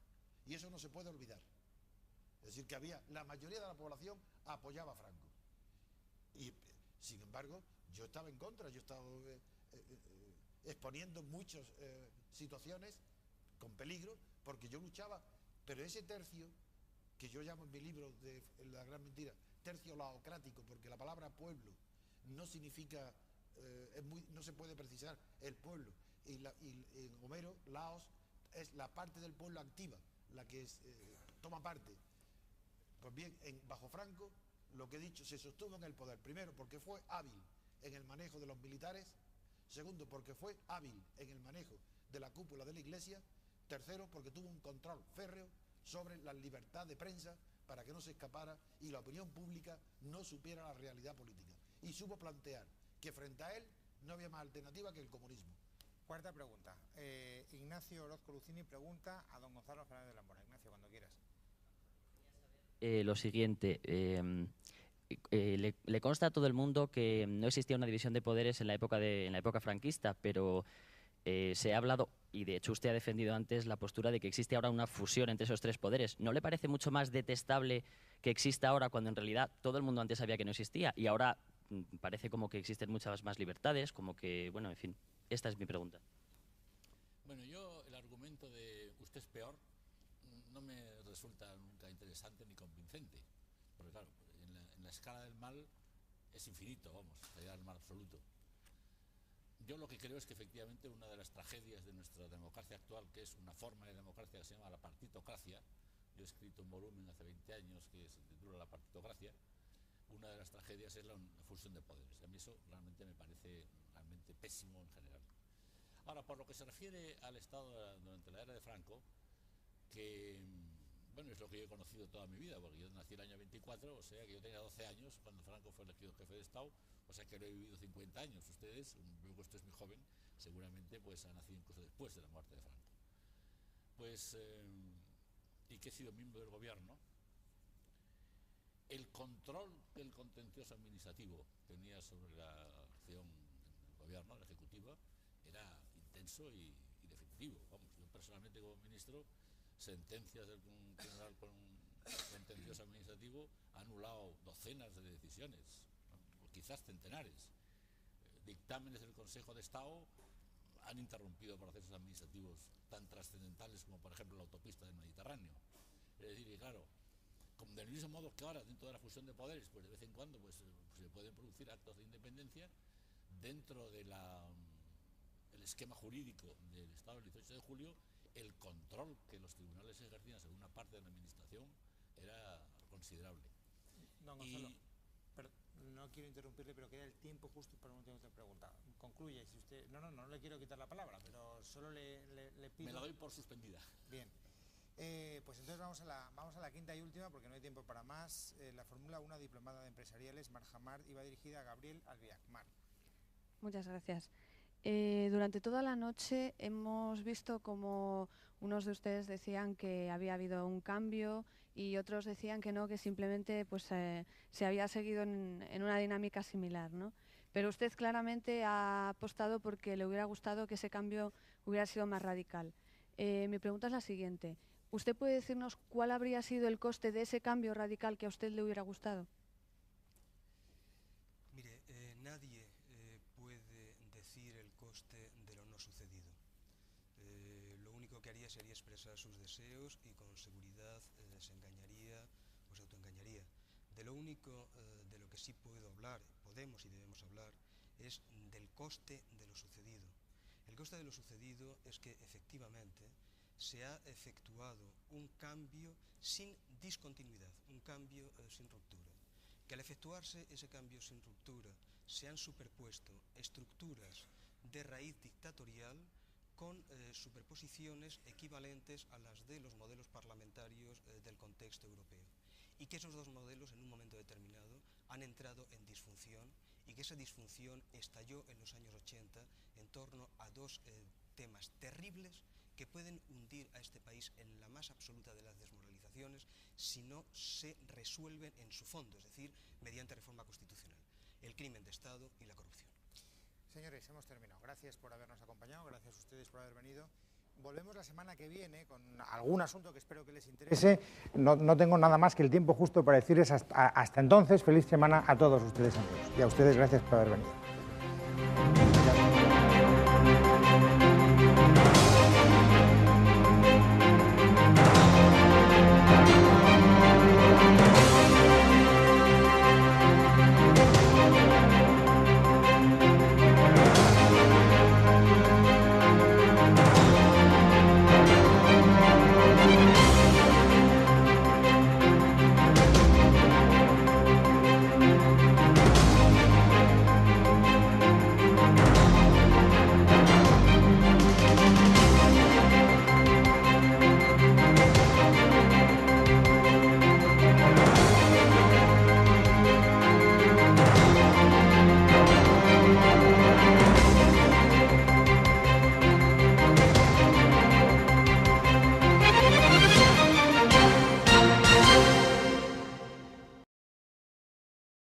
Y eso no se puede olvidar. Es decir, que la mayoría de la población apoyaba a Franco. Y, sin embargo, yo estaba en contra, yo estaba exponiendo muchas situaciones con peligro, porque yo luchaba, pero ese tercio, que yo llamo en mi libro de La Gran Mentira, tercio laocrático, porque la palabra pueblo no significa, no se puede precisar el pueblo, y en Homero, Laos es la parte del pueblo activa, la que toma parte. Pues bien, bajo Franco, lo que he dicho, se sostuvo en el poder, primero porque fue hábil en el manejo de los militares, segundo porque fue hábil en el manejo de la cúpula de la Iglesia, tercero porque tuvo un control férreo sobre la libertad de prensa para que no se escapara y la opinión pública no supiera la realidad política. Y supo plantear que frente a él no había más alternativa que el comunismo. Cuarta pregunta. Ignacio Orozco Lucini pregunta a don Gonzalo Fernández de la Mora. Ignacio, cuando quieras. Lo siguiente, le consta a todo el mundo que no existía una división de poderes en la época franquista, pero se ha hablado, y de hecho usted ha defendido antes la postura de que existe ahora una fusión entre esos 3 poderes. ¿No le parece mucho más detestable que exista ahora cuando en realidad todo el mundo antes sabía que no existía y ahora parece como que existen muchas más libertades, como que, bueno, en fin, esta es mi pregunta. Bueno, yo el argumento de usted es peor no me resulta nunca interesante ni convincente, porque claro, en la escala del mal es infinito, vamos, allá del mal absoluto. Yo lo que creo es que efectivamente una de las tragedias de nuestra democracia actual, que es una forma de democracia que se llama la partitocracia, yo he escrito un volumen hace 20 años que se titula La partitocracia, una de las tragedias es la fusión de poderes. A mí eso realmente me parece realmente pésimo en general. Ahora, por lo que se refiere al Estado durante la era de Franco, que, bueno, es lo que yo he conocido toda mi vida, porque yo nací el año 24, o sea que yo tenía 12 años cuando Franco fue elegido jefe de Estado, o sea que lo he vivido 50 años. Ustedes, veo que usted es muy joven, seguramente pues han nacido incluso después de la muerte de Franco. Pues, y que he sido miembro del gobierno, el control del contencioso administrativo que tenía sobre la acción del gobierno, la ejecutiva, era intenso y definitivo. Vamos, yo personalmente como ministro, sentencias del Tribunal Contencioso Administrativo ha anulado docenas de decisiones, o quizás centenares. Dictámenes del Consejo de Estado han interrumpido procesos administrativos tan trascendentales como por ejemplo la autopista del Mediterráneo. Es decir, y claro, del mismo modo que ahora dentro de la fusión de poderes, pues de vez en cuando pues, se pueden producir actos de independencia dentro del esquema jurídico del Estado del 18 de julio, el control que los tribunales ejercían sobre una parte de la administración era considerable. Don Gonzalo, no quiero interrumpirle, pero queda el tiempo justo para una última pregunta. Concluye, si usted... No le quiero quitar la palabra, pero solo le pido... Me la doy por suspendida. Bien. Pues entonces vamos a la quinta y última, porque no hay tiempo para más. La Fórmula 1 diplomada de empresariales, Marjamar, iba dirigida a Gabriel Albiac. Mar. Muchas gracias. Durante toda la noche hemos visto como unos de ustedes decían que había habido un cambio y otros decían que no, que simplemente pues, se había seguido en una dinámica similar, ¿no? Pero usted claramente ha apostado porque le hubiera gustado que ese cambio hubiera sido más radical. Mi pregunta es la siguiente. ¿Usted puede decirnos cuál habría sido el coste de ese cambio radical que a usted le hubiera gustado? Mire, nadie puede decir el coste de lo no sucedido. Lo único que haría sería expresar sus deseos y con seguridad se engañaría o se autoengañaría. De lo único de lo que sí puedo hablar, podemos y debemos hablar, es del coste de lo sucedido. El coste de lo sucedido es que efectivamente se ha efectuado un cambio sin discontinuidad, un cambio sin ruptura. Que al efectuarse ese cambio sin ruptura se han superpuesto estructuras de raíz dictatorial con superposiciones equivalentes a las de los modelos parlamentarios del contexto europeo. Y que esos dos modelos en un momento determinado han entrado en disfunción y que esa disfunción estalló en los años 80 en torno a dos temas terribles que pueden hundir a este país en la más absoluta de las desmoralizaciones si no se resuelven en su fondo, es decir, mediante reforma constitucional: el crimen de Estado y la corrupción. Señores, hemos terminado. Gracias por habernos acompañado, gracias a ustedes por haber venido. Volvemos la semana que viene con algún asunto que espero que les interese. No tengo nada más que el tiempo justo para decirles hasta entonces feliz semana a todos ustedes, amigos. Y a ustedes gracias por haber venido.